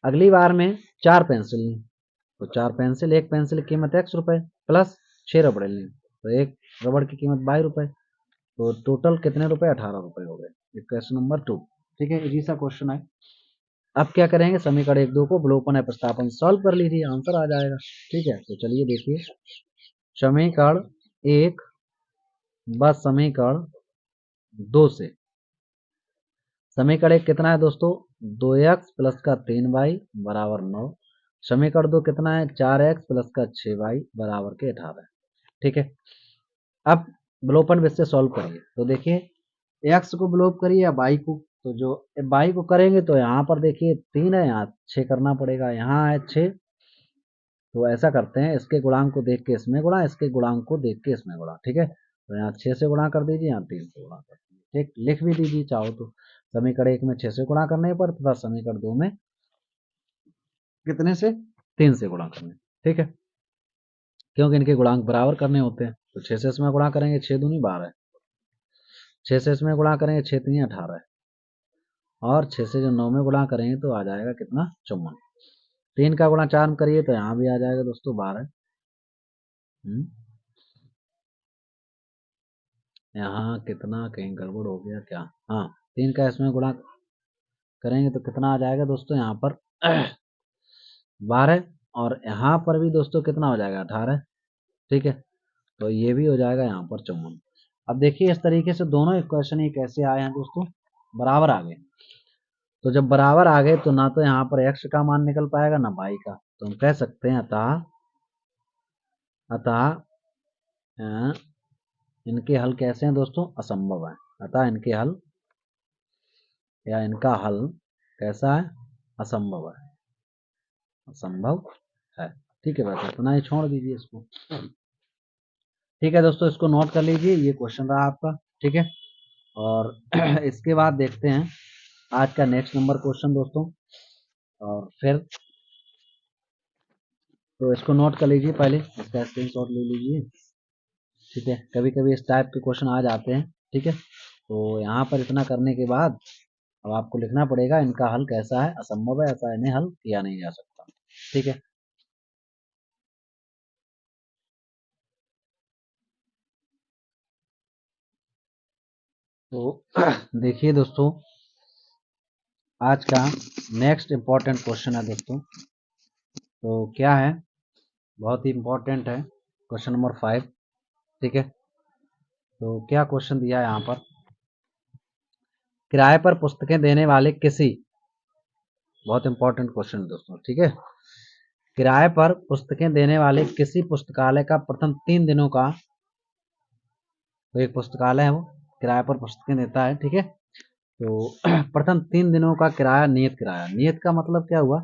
[SPEAKER 1] अगली बार में 4 पेंसिल ली, तो 4 पेंसिल, एक पेंसिल की कीमत x रुपए, प्लस 6 रबड़े ली, तो एक रबड़ की कीमत ₹22, तो टोटल कितने रुपए, ₹18 हो गए। क्वेश्चन नंबर 2, ठीक है, इजी सा क्वेश्चन है। अब क्या करेंगे, समीकरण 1 2 को विलोपन है प्रतिस्थापन सॉल्व कर लीजिए, आंसर आ जाएगा, ठीक है। तो चलिए देखिए, समीकरण 1 व समीकरण 2 से, समीकरण 1 कितना है दोस्तों, 2x प्लस का 3y बराबर 9, समीकरण 2 कितना है, 4x प्लस का 6y बराबर के 18, ठीक है। अब विलोपन विधि से सॉल्व करिए, तो देखिए x को विलोप करिए या y को, तो जो y को करेंगे तो यहाँ पर देखिए 3 है, यहाँ 6 करना पड़ेगा, यहाँ है 6, तो ऐसा करते हैं, इसके गुणांक को देख के इसमें गुणा, इसके गुणांक को देख के इसमें गुणा, ठीक है। तो यहाँ 6 से गुणा कर दीजिए, यहाँ 3 से गुणा कर दीजिए, ठीक, लिख भी दीजिए चाहो तो, समीकरण 1 में 6 से गुणा करने पर तथा समीकरण 2 में कितने से, 3 से गुणा करने, ठीक है, क्योंकि इनके गुणांक बराबर करने होते हैं। तो 6 से इसमें गुणा करेंगे, 6 दूनी 12, 6 से इसमें गुणा करेंगे, 6 3 18, और 6 से जो 9 में गुणा करेंगे तो आ जाएगा कितना, 54। 3 का गुणा 4 में करिए तो यहाँ भी आ जाएगा दोस्तों 12। यहाँ कितना, कहीं गड़बड़ हो गया क्या, हाँ 3 का इसमें गुणा करेंगे तो कितना आ जाएगा दोस्तों यहाँ पर 12, और यहाँ पर भी दोस्तों कितना हो जाएगा 18। ठीक है, तो ये भी हो जाएगा यहाँ पर 54। अब देखिए इस तरीके से दोनों इक्वेशन ये कैसे आए हैं दोस्तों, बराबर आ गए। तो जब बराबर आ गए तो ना तो यहाँ पर x का मान निकल पाएगा ना y का, तो हम कह सकते हैं अतः अतः अ, इनके हल कैसे हैं दोस्तों, असंभव है। अतः इनके हल या इनका हल कैसा है, असंभव है, असंभव है। ठीक है, बस इतना ही छोड़ दीजिए इसको। ठीक है दोस्तों, इसको नोट कर लीजिए, ये क्वेश्चन रहा आपका। ठीक है, और इसके बाद देखते हैं आज का नेक्स्ट नंबर क्वेश्चन दोस्तों, और फिर तो इसको नोट कर लीजिए, पहले इसका स्क्रीनशॉट ले लीजिए। ठीक है, कभी कभी इस टाइप के क्वेश्चन आ जाते हैं। ठीक है, तो यहाँ पर इतना करने के बाद अब आपको लिखना पड़ेगा इनका हल कैसा है, असंभव है, ऐसा इन्हें हल किया नहीं जा सकता। ठीक है, तो देखिए दोस्तों, आज का नेक्स्ट इम्पॉर्टेंट क्वेश्चन है दोस्तों, तो क्या है, बहुत ही इम्पोर्टेंट है, क्वेश्चन नंबर 5। ठीक है, तो क्या क्वेश्चन दिया है यहाँ पर, किराए पर पुस्तकें देने वाले किसी, बहुत इंपॉर्टेंट क्वेश्चन दोस्तों। ठीक है, किराए पर पुस्तकें देने वाले किसी पुस्तकालय का प्रथम 3 दिनों का, तो एक पुस्तकालय है वो किराए पर पुस्तकें देता है। ठीक है, तो प्रथम 3 दिनों का किराया, नियत किराया, नियत का मतलब क्या हुआ,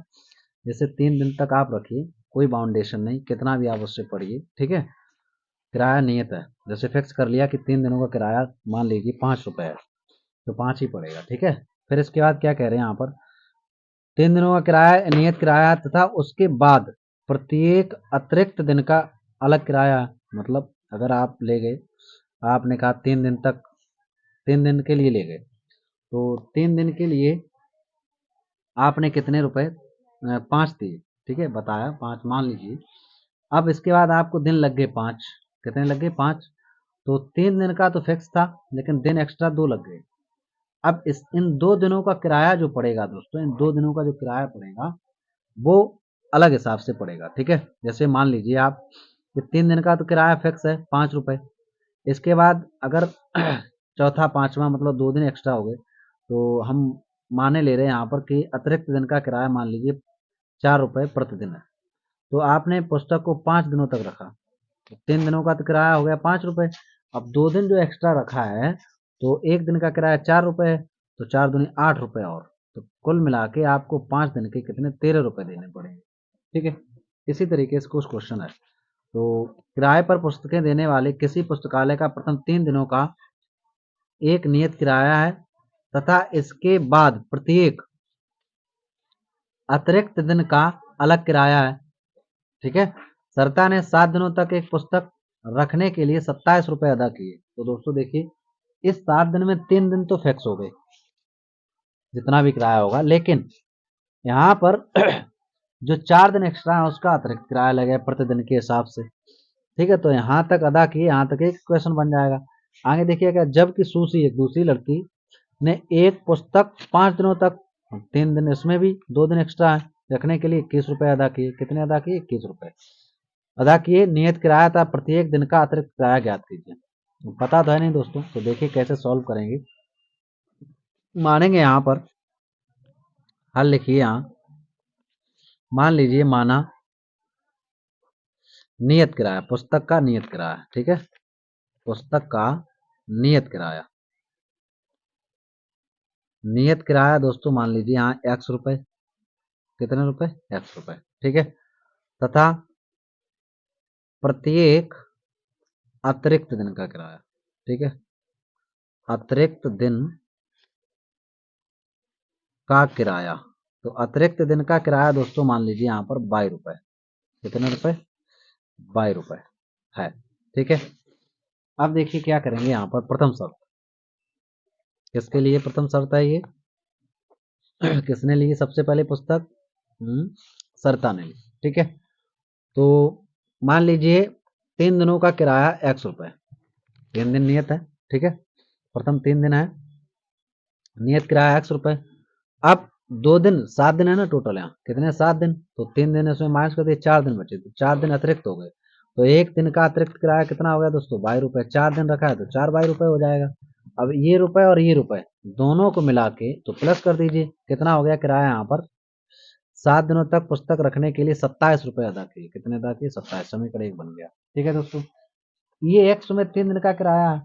[SPEAKER 1] जैसे 3 दिन तक आप रखिए, कोई बाउंडेशन नहीं, कितना भी आप उससे पढ़िए। ठीक है, किराया नियत है, जैसे फिक्स कर लिया कि 3 दिनों का किराया मान लीजिए 5 रुपए है, तो 5 ही पड़ेगा। ठीक है, फिर इसके बाद क्या कह रहे हैं यहाँ पर, 3 दिनों का किराया नियत किराया तथा उसके बाद प्रत्येक अतिरिक्त दिन का अलग किराया। मतलब अगर आप ले गए, आपने कहा 3 दिन तक, 3 दिन के लिए ले गए, तो 3 दिन के लिए आपने कितने रुपए, 5 दिए। ठीक है, बताया 5 मान लीजिए। अब इसके बाद आपको दिन लग गए 5, कितने लग गए 5, तो 3 दिन का तो फिक्स था, लेकिन दिन एक्स्ट्रा 2 लग गए। अब इस इन 2 दिनों का किराया जो पड़ेगा दोस्तों, इन 2 दिनों का जो किराया पड़ेगा वो अलग हिसाब से पड़ेगा। ठीक है, जैसे मान लीजिए आप कि 3 दिन का तो किराया फिक्स है 5 रुपए, इसके बाद अगर चौथा पांचवा मतलब 2 दिन एक्स्ट्रा हो गए, तो हम माने ले रहे हैं यहाँ पर कि अतिरिक्त दिन का किराया मान लीजिए 4 रुपए प्रतिदिन है, तो आपने पुस्तक को 5 दिनों तक रखा, तो 3 दिनों का तो किराया हो गया 5 रुपए। अब 2 दिन जो एक्स्ट्रा रखा है, तो एक दिन का किराया 4 रुपए है, तो 4 दूनी 8 रुपए, और तो कुल मिला के आपको 5 दिन के कितने, 13 रुपए देने पड़ेंगे। ठीक है, इसी तरीके से कुछ क्वेश्चन है। तो किराए पर पुस्तकें देने वाले किसी पुस्तकालय का प्रथम 3 दिनों का एक नियत किराया है तथा इसके बाद प्रत्येक अतिरिक्त दिन का अलग किराया है। ठीक है, सरता ने 7 दिनों तक एक पुस्तक रखने के लिए 27 रुपए अदा किए। तो दोस्तों देखिए, इस 7 दिन में 3 दिन तो फिक्स हो गए, जितना भी किराया होगा, लेकिन यहाँ पर जो 4 दिन एक्स्ट्रा है उसका अतिरिक्त किराया लगे प्रतिदिन के हिसाब से। ठीक है, तो यहाँ तक अदा किए, यहाँ तक एक क्वेश्चन बन जाएगा। आगे देखिएगा, जबकि सूसी एक दूसरी लड़की ने एक पुस्तक 5 दिनों तक, 3 दिन इसमें भी 2 दिन एक्स्ट्रा है रखने के लिए 21 रुपए अदा किए। कितने अदा किए, 21 रुपए अदा किए। नियत किराया था, प्रत्येक दिन का अतिरिक्त किराया ज्ञात कीजिए। पता तो है नहीं दोस्तों, तो देखिए कैसे सॉल्व करेंगे। मानेंगे यहाँ पर, हल लिखिए यहाँ, मान लीजिए माना नियत किराया, पुस्तक का नियत किराया। ठीक है, पुस्तक का नियत किराया, नियत किराया दोस्तों मान लीजिए यहाँ x रुपए, कितने रुपए, x रुपए। ठीक है, तथा प्रत्येक अतिरिक्त दिन का किराया। ठीक है, अतिरिक्त दिन का किराया, तो अतिरिक्त दिन का किराया दोस्तों मान लीजिए यहाँ पर 22 रुपए, कितने रुपए, 22 रुपए है। ठीक है, अब देखिए क्या करेंगे यहाँ पर, प्रथम शर्त, किसके लिए प्रथम शर्त है ये, किसने ली सबसे पहले पुस्तक? सरिता ने ली। ठीक है, तो मान लीजिए 3 दिनों का किराया ₹X, 3 दिन नियत है। ठीक है, प्रथम 3 दिन है, नियत किराया ₹X। अब 2 दिन, 7 दिन है ना टोटल, यहाँ कितने? 7 दिन। तो 3 दिन इसमें माइनस कर दिए, 4 दिन बचे, तो 4 दिन अतिरिक्त हो गए। तो एक दिन का अतिरिक्त किराया कितना हो गया दोस्तों? ₹22। 4 दिन रखा है तो 4 ₹22 हो जाएगा। अब ये रुपए और ये रुपए दोनों को मिला के तो प्लस कर दीजिए, कितना हो गया किराया यहाँ पर? 7 दिनों तक पुस्तक रखने के लिए ₹27 अदा किए। कितने अदा किए? 27। समीकरण 1 बन गया। ठीक है दोस्तों, ये X में 3 दिन का किराया है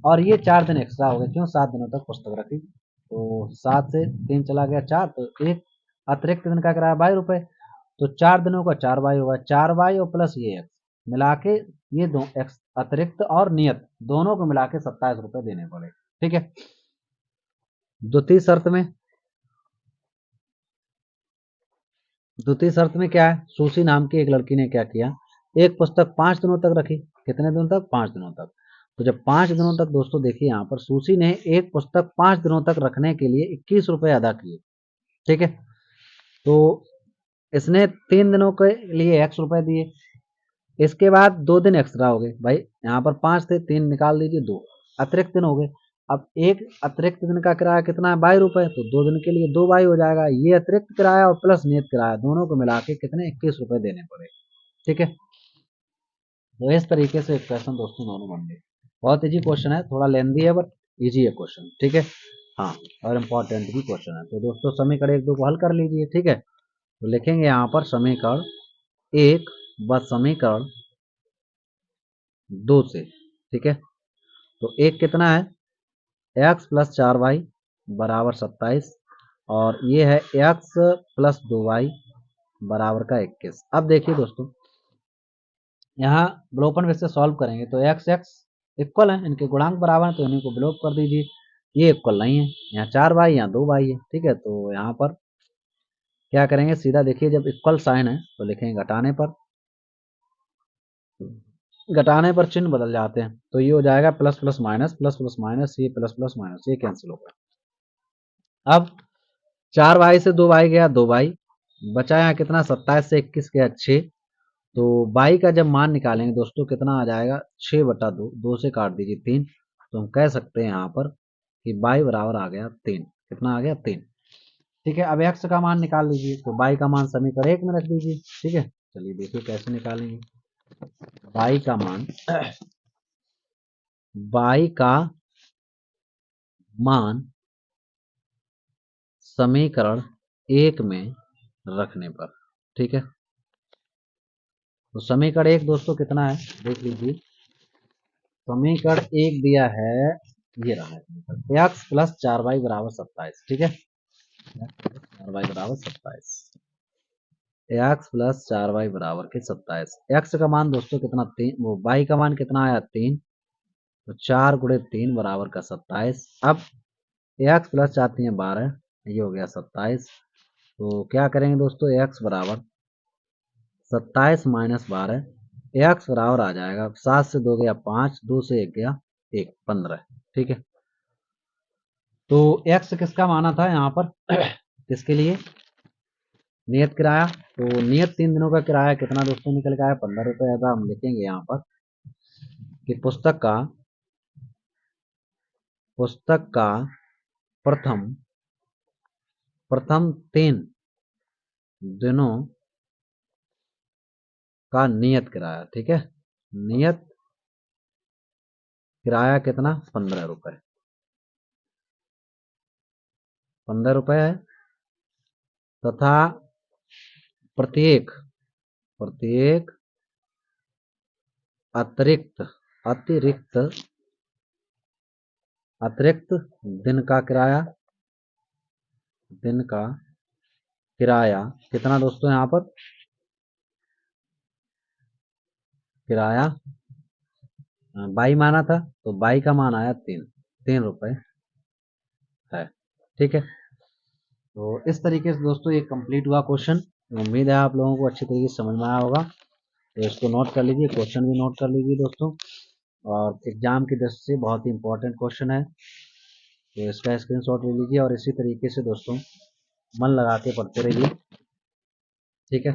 [SPEAKER 1] और ये 4 दिन एक्स्ट्रा हो गए, क्यों? 7 दिनों तक पुस्तक रखी। तो 7 से 3 चला गया 4, तो एक अतिरिक्त दिन का किराया ₹22। तो 4 दिनों का 4 होगा, 4 और प्लस ये एक्स मिला के, ये दो एक्स अतिरिक्त और नियत दोनों को मिला के ₹27 देने पड़े। ठीक है, द्वितीय शर्त में, द्वितीय शर्त में क्या है? सुशी नाम की एक लड़की ने क्या किया, एक पुस्तक 5 दिनों तक रखी। कितने दिनों तक? 5 दिनों तक। तो जब 5 दिनों तक दोस्तों देखिए यहाँ पर सुशी ने एक पुस्तक 5 दिनों तक रखने के लिए ₹21 अदा किए। ठीक है, तो इसने 3 दिनों के लिए ₹X दिए। इसके बाद 2 दिन एक्स्ट्रा हो गए भाई, यहाँ पर 5 थे, 3 निकाल दीजिए, 2 अतिरिक्त दिन हो गए। अब एक अतिरिक्त दिन का किराया कितना है? ₹22। तो 2 दिन के लिए 2 हो जाएगा। ये अतिरिक्त किराया और प्लस नियत किराया दोनों को मिला के कितने? ₹21 देने पड़े। ठीक है, तो इस तरीके से एक क्वेश्चन दोस्तों दोनों बन गए। बहुत इजी क्वेश्चन है, थोड़ा लेंदी है बट इजी है क्वेश्चन। ठीक है, हाँ, और इम्पोर्टेंट भी क्वेश्चन है। तो दोस्तों समीकरण 1 2 को हल कर लीजिए। ठीक है, तो लिखेंगे यहाँ पर समीकरण 1 व समीकरण 2 से। ठीक है, तो एक कितना है? x+4y बराबर 27 और ये है x+2y बराबर का 21। अब देखिए दोस्तों, यहाँ विलोपन विधि से सॉल्व करेंगे तो x x इक्वल है, इनके गुणांक बराबर है तो इन्हीं को विलोप कर दीजिए। ये इक्वल नहीं है, यहाँ 4y यहाँ 2y है। ठीक है, तो यहाँ पर क्या करेंगे? सीधा देखिए, जब इक्वल साइन है तो लिखेंगे घटाने पर चिन्ह बदल जाते हैं, तो ये हो जाएगा plus plus minus, plus plus minus, ये प्लस प्लस माइनस, ये कैंसिल होगा। अब 4y से 2y गया 2y, बचा यहाँ कितना? 27 से 21 गया 6। तो y का जब मान निकालेंगे दोस्तों कितना आ जाएगा? 6/2, 2 से काट दीजिए 3। तो हम कह सकते हैं यहाँ पर कि y बराबर आ गया 3। कितना आ गया? 3। ठीक है, अब x का मान निकाल लीजिए, तो y का मान समीकरण 1 में रख दीजिए। ठीक है, चलिए देखिए कैसे निकालेंगे। y का मान, y का मान समीकरण 1 में रखने पर। ठीक है, तो समीकरण 1 दोस्तों कितना है? देख लीजिए, समीकरण 1 दिया है, ये रहा है x+4y बराबर 27। ठीक है, 4y बराबर 27, x+4y बराबर के 27। x का मान दोस्तों कितना? 3। वो y का मान कितना आया? 3। तो 4 गुणे 3 बराबर का 27। अब x+4 12, ये हो गया 27। तो क्या करेंगे दोस्तों? x बराबर 27 माइनस 12, x बराबर आ जाएगा 7 से 2 गया 5, 2 से 1 गया 1, 15। ठीक है, तो x किसका माना था यहाँ पर? किसके लिए? नियत किराया। तो नियत 3 दिनों का किराया कितना दोस्तों निकल के आया? ₹15। ऐसा हम लिखेंगे यहाँ पर कि पुस्तक का प्रथम 3 दिनों का नियत किराया। ठीक है, नियत किराया कितना? ₹15। ₹15 है, तथा प्रत्येक प्रत्येक अतिरिक्त अतिरिक्त अतिरिक्त दिन का किराया कितना दोस्तों? यहाँ पर किराया बाई माना था, तो बाई का मान आया 3 है। ठीक है, तो इस तरीके से दोस्तों ये कंप्लीट हुआ क्वेश्चन। उम्मीद है आप लोगों को अच्छी तरीके से समझ में आया होगा। तो इसको नोट कर लीजिए, क्वेश्चन भी नोट कर लीजिए दोस्तों, और एग्जाम की दृष्टि से बहुत ही इंपॉर्टेंट क्वेश्चन है। तो इसका स्क्रीनशॉट ले लीजिए और इसी तरीके से दोस्तों मन लगा के पढ़ते रहिए, ठीक है।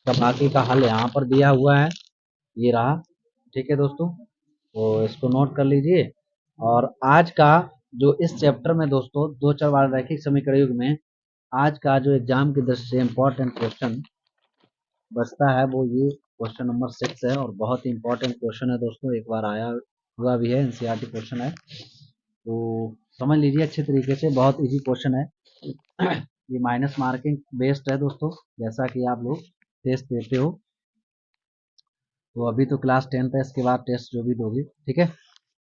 [SPEAKER 1] तो बाकी का हल यहाँ पर दिया हुआ है, ये रहा, ठीक है दोस्तों। तो इसको नोट कर लीजिए। और आज का जो इस चैप्टर में दोस्तों दो चर रैखिक समीकरण युग में आज का जो एग्जाम की दृष्टि से इम्पोर्टेंट क्वेश्चन बचता है वो ये क्वेश्चन नंबर 6 है, और बहुत ही इंपॉर्टेंट क्वेश्चन है दोस्तों, एक बार आया हुआ भी है, एनसीईआरटी क्वेश्चन है, तो समझ लीजिए अच्छे तरीके से, बहुत इजी क्वेश्चन है। ये माइनस मार्किंग बेस्ड है दोस्तों, जैसा कि आप लोग टेस्ट देते हो। तो अभी तो क्लास 10th है, इसके बाद टेस्ट जो भी दोगे, ठीक है।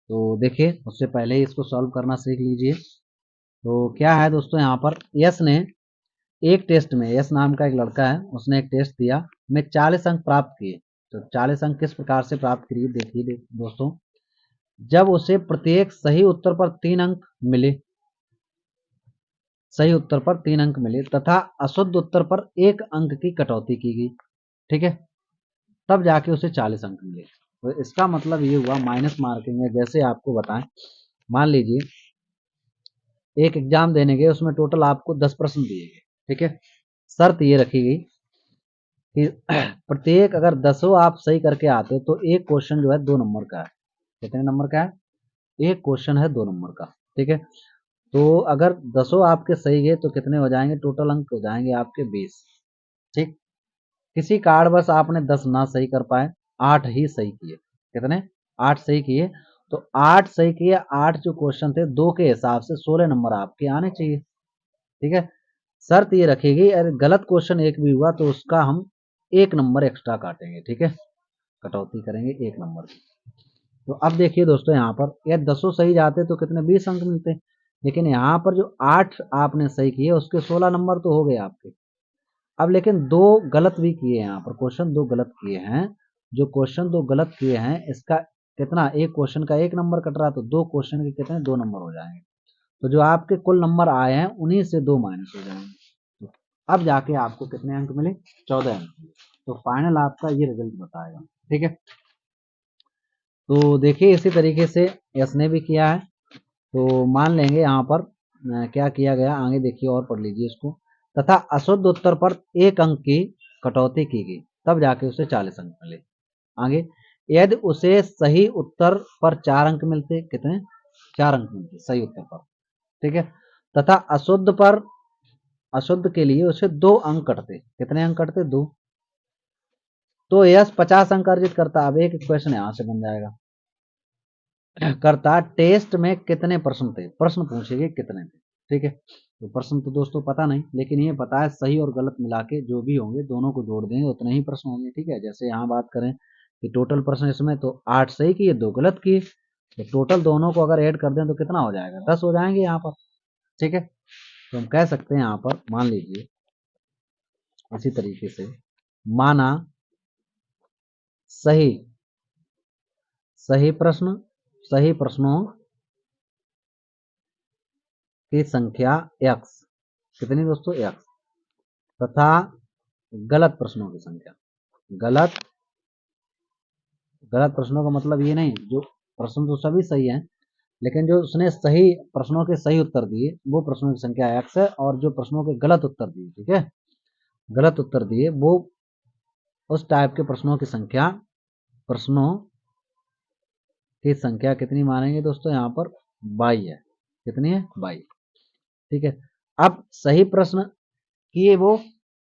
[SPEAKER 1] तो देखिए उससे पहले ही इसको सॉल्व करना सीख लीजिए। तो क्या है दोस्तों, यहाँ पर यस ने एक टेस्ट में, यस नाम का एक लड़का है, उसने एक टेस्ट दिया, में 40 अंक प्राप्त किए। तो 40 अंक किस प्रकार से प्राप्त किए देखिए दोस्तों। जब उसे प्रत्येक सही उत्तर पर 3 अंक मिले, सही उत्तर पर 3 अंक मिले तथा अशुद्ध उत्तर पर 1 अंक की कटौती की गई, ठीक है, तब जाके उसे 40 अंक मिले। तो इसका मतलब ये हुआ माइनस मार्किंग में, जैसे आपको बताएं, मान लीजिए एक एग्जाम देने गए, उसमें टोटल आपको 10 प्रश्न दिए गए, ठीक है। शर्त ये रखी गई कि प्रत्येक अगर 10 आप सही करके आते हो तो एक क्वेश्चन जो है 2 नंबर का है। कितने नंबर का है? एक क्वेश्चन है 2 नंबर का, ठीक है। तो अगर 10 आपके सही गए तो कितने हो जाएंगे, टोटल अंक हो जाएंगे आपके 20, ठीक। किसी कारणवश आपने 10 ना सही कर पाए, 8 ही सही किए, कितने? 8 सही किए। तो 8 सही किए, 8 जो क्वेश्चन थे 2 के हिसाब से 16 नंबर आपके आने चाहिए, ठीक है। शर्त ये रखेगी अगर गलत क्वेश्चन एक भी हुआ तो उसका हम 1 नंबर एक्स्ट्रा काटेंगे, ठीक है, कटौती करेंगे 1 नंबर की। तो अब देखिए दोस्तों, यहाँ पर यह 10 सही जाते तो कितने 20 अंक मिलते, लेकिन यहाँ पर जो 8 आपने सही किए उसके 16 नंबर तो हो गए आपके। अब लेकिन 2 गलत भी किए हैं, यहाँ पर क्वेश्चन 2 गलत किए हैं। जो क्वेश्चन 2 गलत किए हैं इसका कितना, एक क्वेश्चन का 1 नंबर कट रहा, तो 2 क्वेश्चन के कितने 2 नंबर हो जाएंगे। तो जो आपके कुल नंबर आए हैं उन्हीं से 2 माइनस हो जाएंगे। तो अब जाके आपको कितने अंक मिले, 14 अंक मिले। तो फाइनल आपका ये रिजल्ट बताएगा, ठीक है। तो देखिए इसी तरीके से यस ने भी किया है। तो मान लेंगे यहाँ पर क्या किया गया, आगे देखिए और पढ़ लीजिए इसको। तथा अशुद्ध उत्तर पर 1 अंक की कटौती की गई, तब जाके उसे 40 अंक मिले। आगे, यदि उसे सही उत्तर पर 4 अंक मिलते, कितने? 4 अंक मिलते सही उत्तर पर, ठीक है। तथा अशुद्ध पर, अशुद्ध के लिए उसे 2 अंक कटते, कितने अंक कटते? 2। तो यस 50 अंक अर्जित करता। अब एक क्वेश्चन यहां से बन जाएगा, करता टेस्ट में कितने प्रश्न थे, प्रश्न पूछेंगे कितने थे, ठीक है। तो प्रश्न तो दोस्तों पता नहीं, लेकिन ये पता है सही और गलत मिला के जो भी होंगे दोनों को जोड़ देंगे उतने ही प्रश्न होंगे, ठीक है। जैसे यहाँ बात करें कि टोटल प्रश्न इसमें तो 8 सही किए 2 गलत किए, तो टोटल दोनों को अगर ऐड कर दें तो कितना हो जाएगा, 10 हो जाएंगे यहाँ पर, ठीक है। तो हम कह सकते हैं यहाँ पर, मान लीजिए इसी तरीके से, माना सही, सही प्रश्न, सही प्रश्नों की संख्या x, कितनी दोस्तों? x, तथा गलत प्रश्नों की संख्या, गलत, गलत प्रश्नों का मतलब ये नहीं, जो प्रश्न तो सभी सही हैं, लेकिन जो उसने सही प्रश्नों के सही उत्तर दिए वो प्रश्नों की संख्या x है, और जो प्रश्नों के गलत उत्तर दिए, ठीक है, गलत उत्तर दिए वो उस टाइप के प्रश्नों की संख्या, प्रश्नों की संख्या कितनी मानेंगे दोस्तों, यहाँ पर 22 है, कितनी है? 22, ठीक है। अब सही प्रश्न किए वो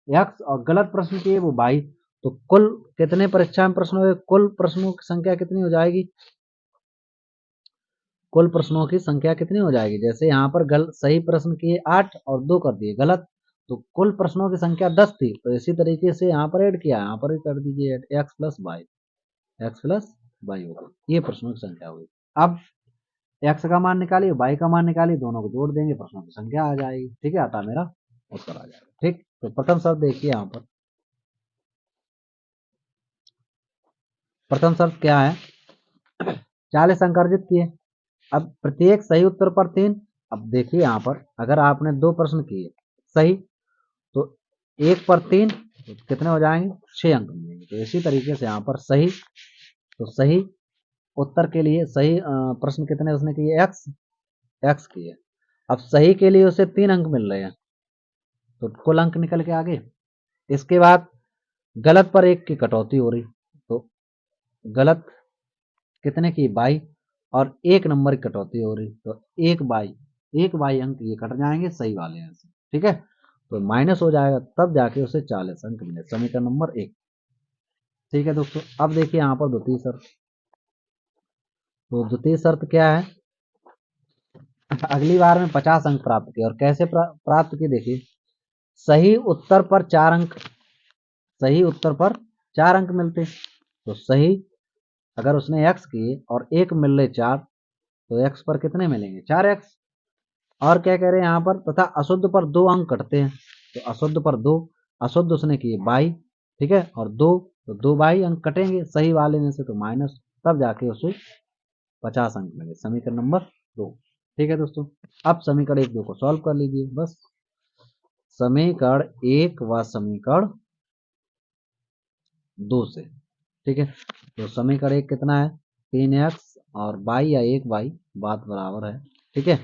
[SPEAKER 1] x और गलत प्रश्न किए वो 22, तो कुल कितने परीक्षा में प्रश्नों के कुल प्रश्नों की संख्या कितनी हो जाएगी, कुल प्रश्नों की संख्या कितनी हो जाएगी। जैसे यहाँ पर सही प्रश्न किए 8 और 2 कर दिए गलत, तो कुल प्रश्नों की संख्या 10 थी, तो इसी तरीके से यहाँ पर ऐड किया, यहाँ पर भी कर दीजिए x plus y, x plus y होगा, ये प्रश्नों की संख्या हुई। अब x का मान निकालिए, y का मान निकालिए, दोनों को जोड़ देंगे, प्रश्नों की संख्या आ जाएगी, ठीक है, आता मेरा उत्तर आ जाएगा, ठीक। तो प्रथम शर्त देखिए यहाँ पर, प्रथम शर्त क्या है, 40 अंक अर्जित किए। अब प्रत्येक सही उत्तर पर 3। अब देखिए यहाँ पर अगर आपने 2 प्रश्न किए सही, तो 1 पर 3 तो कितने हो जाएंगे, 6 अंक मिलेंगे। तो इसी तरीके से यहाँ पर सही, तो सही उत्तर के लिए सही प्रश्न कितने उसने किए, x, x किए। अब सही के लिए उसे 3 अंक मिल रहे हैं, तो कुल अंक निकल के आ गए। इसके बाद गलत पर 1 की कटौती हो रही, तो गलत कितने की 22, और 1 नंबर की कटौती हो रही, तो 1 बाई अंक ये कट जाएंगे सही वाले हैं से, ठीक है। तो माइनस हो जाएगा, तब जाके उसे 40 अंक मिले, समीकरण नंबर 1। ठीक है दोस्तों, अब देखिए यहाँ पर द्वितीय शर्त। तो द्वितीय शर्त क्या है, अगली बार में 50 अंक प्राप्त किए, और कैसे प्राप्त किए देखिए, सही उत्तर पर 4 अंक, सही उत्तर पर 4 अंक मिलते। तो सही अगर उसने x किए और 1 मिल रहे 4, तो x पर कितने मिलेंगे 4x। और क्या कह रहे हैं यहाँ पर, तथा अशुद्ध पर 2 अंक कटते हैं, तो अशुद्ध पर 2, अशुद्ध उसने किए 22, ठीक है, और 2, तो 2 अंक कटेंगे सही वाले में से, तो माइनस, तब जाके उसे 50 अंक मिले, समीकरण नंबर 2। ठीक है दोस्तों, अब समीकरण 1 2 को सॉल्व कर लीजिए बस। समीकरण 1 व समीकरण 2 से, ठीक है। तो समीकरण 1 कितना है, 3x और बाई या 1 बाई, बात बराबर है, ठीक है।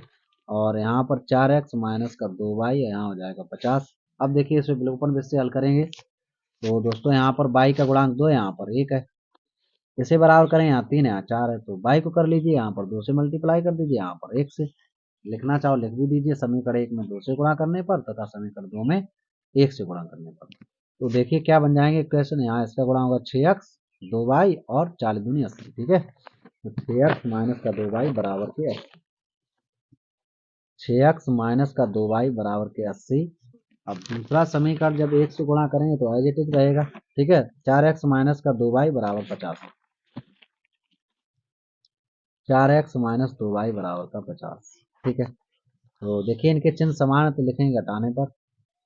[SPEAKER 1] और यहाँ पर 4x माइनस का 2 बाई, यहाँ हो जाएगा 50। अब देखिए इसे विलोपन विधि से हल करेंगे, तो दोस्तों यहाँ पर बाई का गुणांक 2 है, यहाँ पर 1 है, इसे बराबर करें, यहाँ 3 है यहाँ 4 है, तो बाई को कर लीजिए, यहाँ पर 2 से मल्टीप्लाई कर दीजिए, यहाँ पर 1 से। लिखना चाहो लिख भी दीजिए, समीकरण 1 में 2 से गुणा करने पर, तथा समीकरण 2 में 1 से गुणा करने पर। तो देखिए क्या बन जाएंगे इक्वेशन, यहाँ इसका गुणा होगा 6x 2 बाई और 4 दूनी 80, ठीक है। तो 6x माइनस का 2 बाई बराबर के 80, 6x माइनस का 2 बाई बराबर के 80। अब दूसरा समीकरण जब 1 से गुणा करेंगे तो एज इट इज रहेगा, ठीक है। 4x माइनस का 2 बाई बराबर 50, 4x माइनस 2 बाई बराबर का 50, ठीक है। तो देखिए इनके चिन्ह समान है, तो लिखेंगे घटाने पर,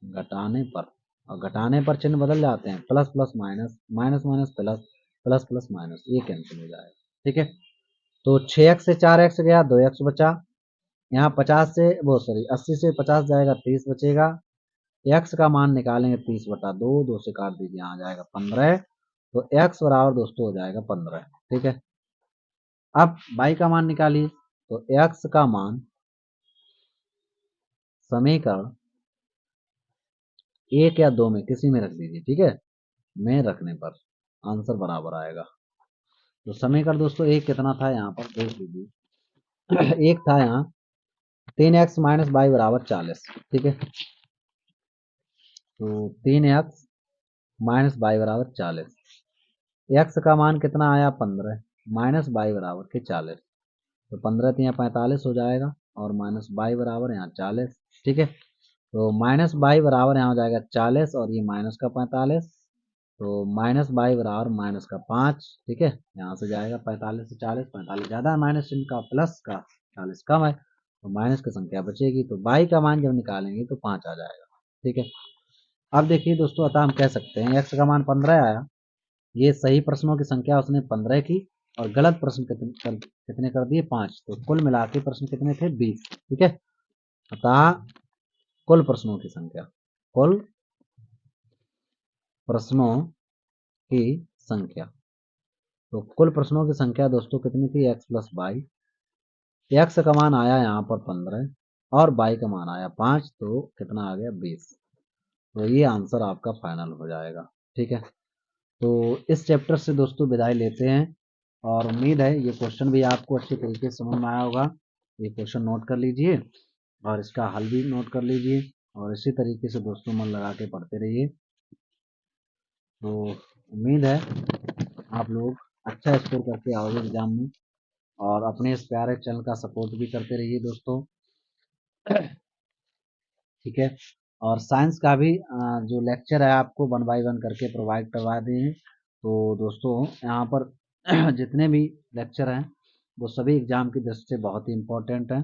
[SPEAKER 1] घटाने पर, और घटाने पर चिन्ह बदल जाते हैं, plus plus minus, minus minus plus, plus plus minus, ये कैंसिल हो जाएगा, ठीक है। तो 6x से 4x गया, 2x बचा, यहाँ 50 से वो सॉरी 80 से 50 जाएगा, 30 बचेगा। x का मान निकालेंगे 30/2, 2 से काट दीजिए, यहाँ आ जाएगा 15। तो x बराबर दोस्तों हो जाएगा 15, ठीक है। अब y का मान निकालिए, तो x का मान समीकरण 1 या 2 में किसी में रख दीजिए, ठीक है, में रखने पर आंसर बराबर आएगा। तो समीकरण दोस्तों 1 कितना था, यहाँ पर देख लीजिए, 1 था यहाँ 3x माइनस बाई बराबर 40, ठीक है। तो 3x माइनस बाई बराबर 40, x का मान कितना आया 15, माइनस बाई बराबर के 40, तो 15 यहाँ 45 हो जाएगा, और माइनस बाई बराबर यहाँ 40, ठीक है। तो माइनस बाई बराबर यहाँ हो जाएगा 40, और ये माइनस का 45, तो माइनस बाई बराबर माइनस का 5, ठीक है। यहाँ से जाएगा 45 से 40, 45 ज़्यादा है माइनस चिन्ह का, प्लस का 40 कम है, तो माइनस की संख्या बचेगी, तो बाई का मान जब निकालेंगे तो 5 आ जाएगा, ठीक है। अब देखिए दोस्तों, अतः हम कह सकते हैं x का मान 15 आया, ये सही प्रश्नों की संख्या उसने 15 की, और गलत प्रश्न कितने कर दिए 5, तो कुल मिला के प्रश्न कितने थे 20, ठीक है। अतः कुल प्रश्नों की संख्या, कुल प्रश्नों की संख्या, तो कुल प्रश्नों की संख्या दोस्तों कितनी थी, x प्लस बाई, एक्स का मान आया यहाँ पर 15 और बाई का मान आया 5, तो कितना आ गया 20, तो ये आंसर आपका फाइनल हो जाएगा, ठीक है। तो इस चैप्टर से दोस्तों विदाई लेते हैं, और उम्मीद है ये क्वेश्चन भी आपको अच्छे तरीके से समझ में आया होगा। ये क्वेश्चन नोट कर लीजिए, और इसका हल भी नोट कर लीजिए, और इसी तरीके से दोस्तों मन लगा के पढ़ते रहिए। तो उम्मीद है आप लोग अच्छा स्कोर करके आओगे एग्जाम में, और अपने इस प्यारे चैनल का सपोर्ट भी करते रहिए दोस्तों, ठीक है। और साइंस का भी जो लेक्चर है आपको 1 बाई 1 करके प्रोवाइड करवा दें। तो दोस्तों यहाँ पर जितने भी लेक्चर हैं वो सभी एग्जाम की दृष्टि से बहुत ही इम्पोर्टेंट हैं।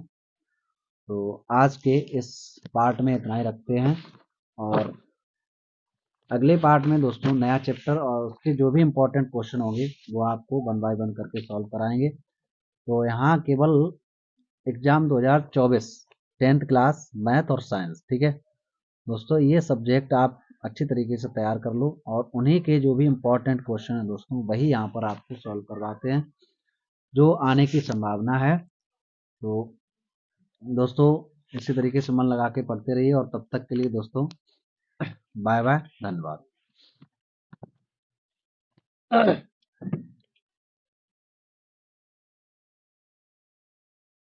[SPEAKER 1] तो आज के इस पार्ट में इतना ही रखते हैं, और अगले पार्ट में दोस्तों नया चैप्टर और उसके जो भी इम्पोर्टेंट क्वेश्चन होंगे वो आपको 1 बाई 1 करके सॉल्व कराएंगे। तो यहाँ केवल एग्जाम 2024 10th क्लास मैथ और साइंस, ठीक है दोस्तों, ये सब्जेक्ट आप अच्छी तरीके से तैयार कर लो, और उन्हीं के जो भी इम्पोर्टेंट क्वेश्चन हैं दोस्तों वही यहाँ पर आपको सॉल्व करवाते हैं, जो आने की संभावना है। तो दोस्तों इसी तरीके से मन लगा के पढ़ते रहिए और तब तक के लिए दोस्तों बाय बाय, धन्यवाद।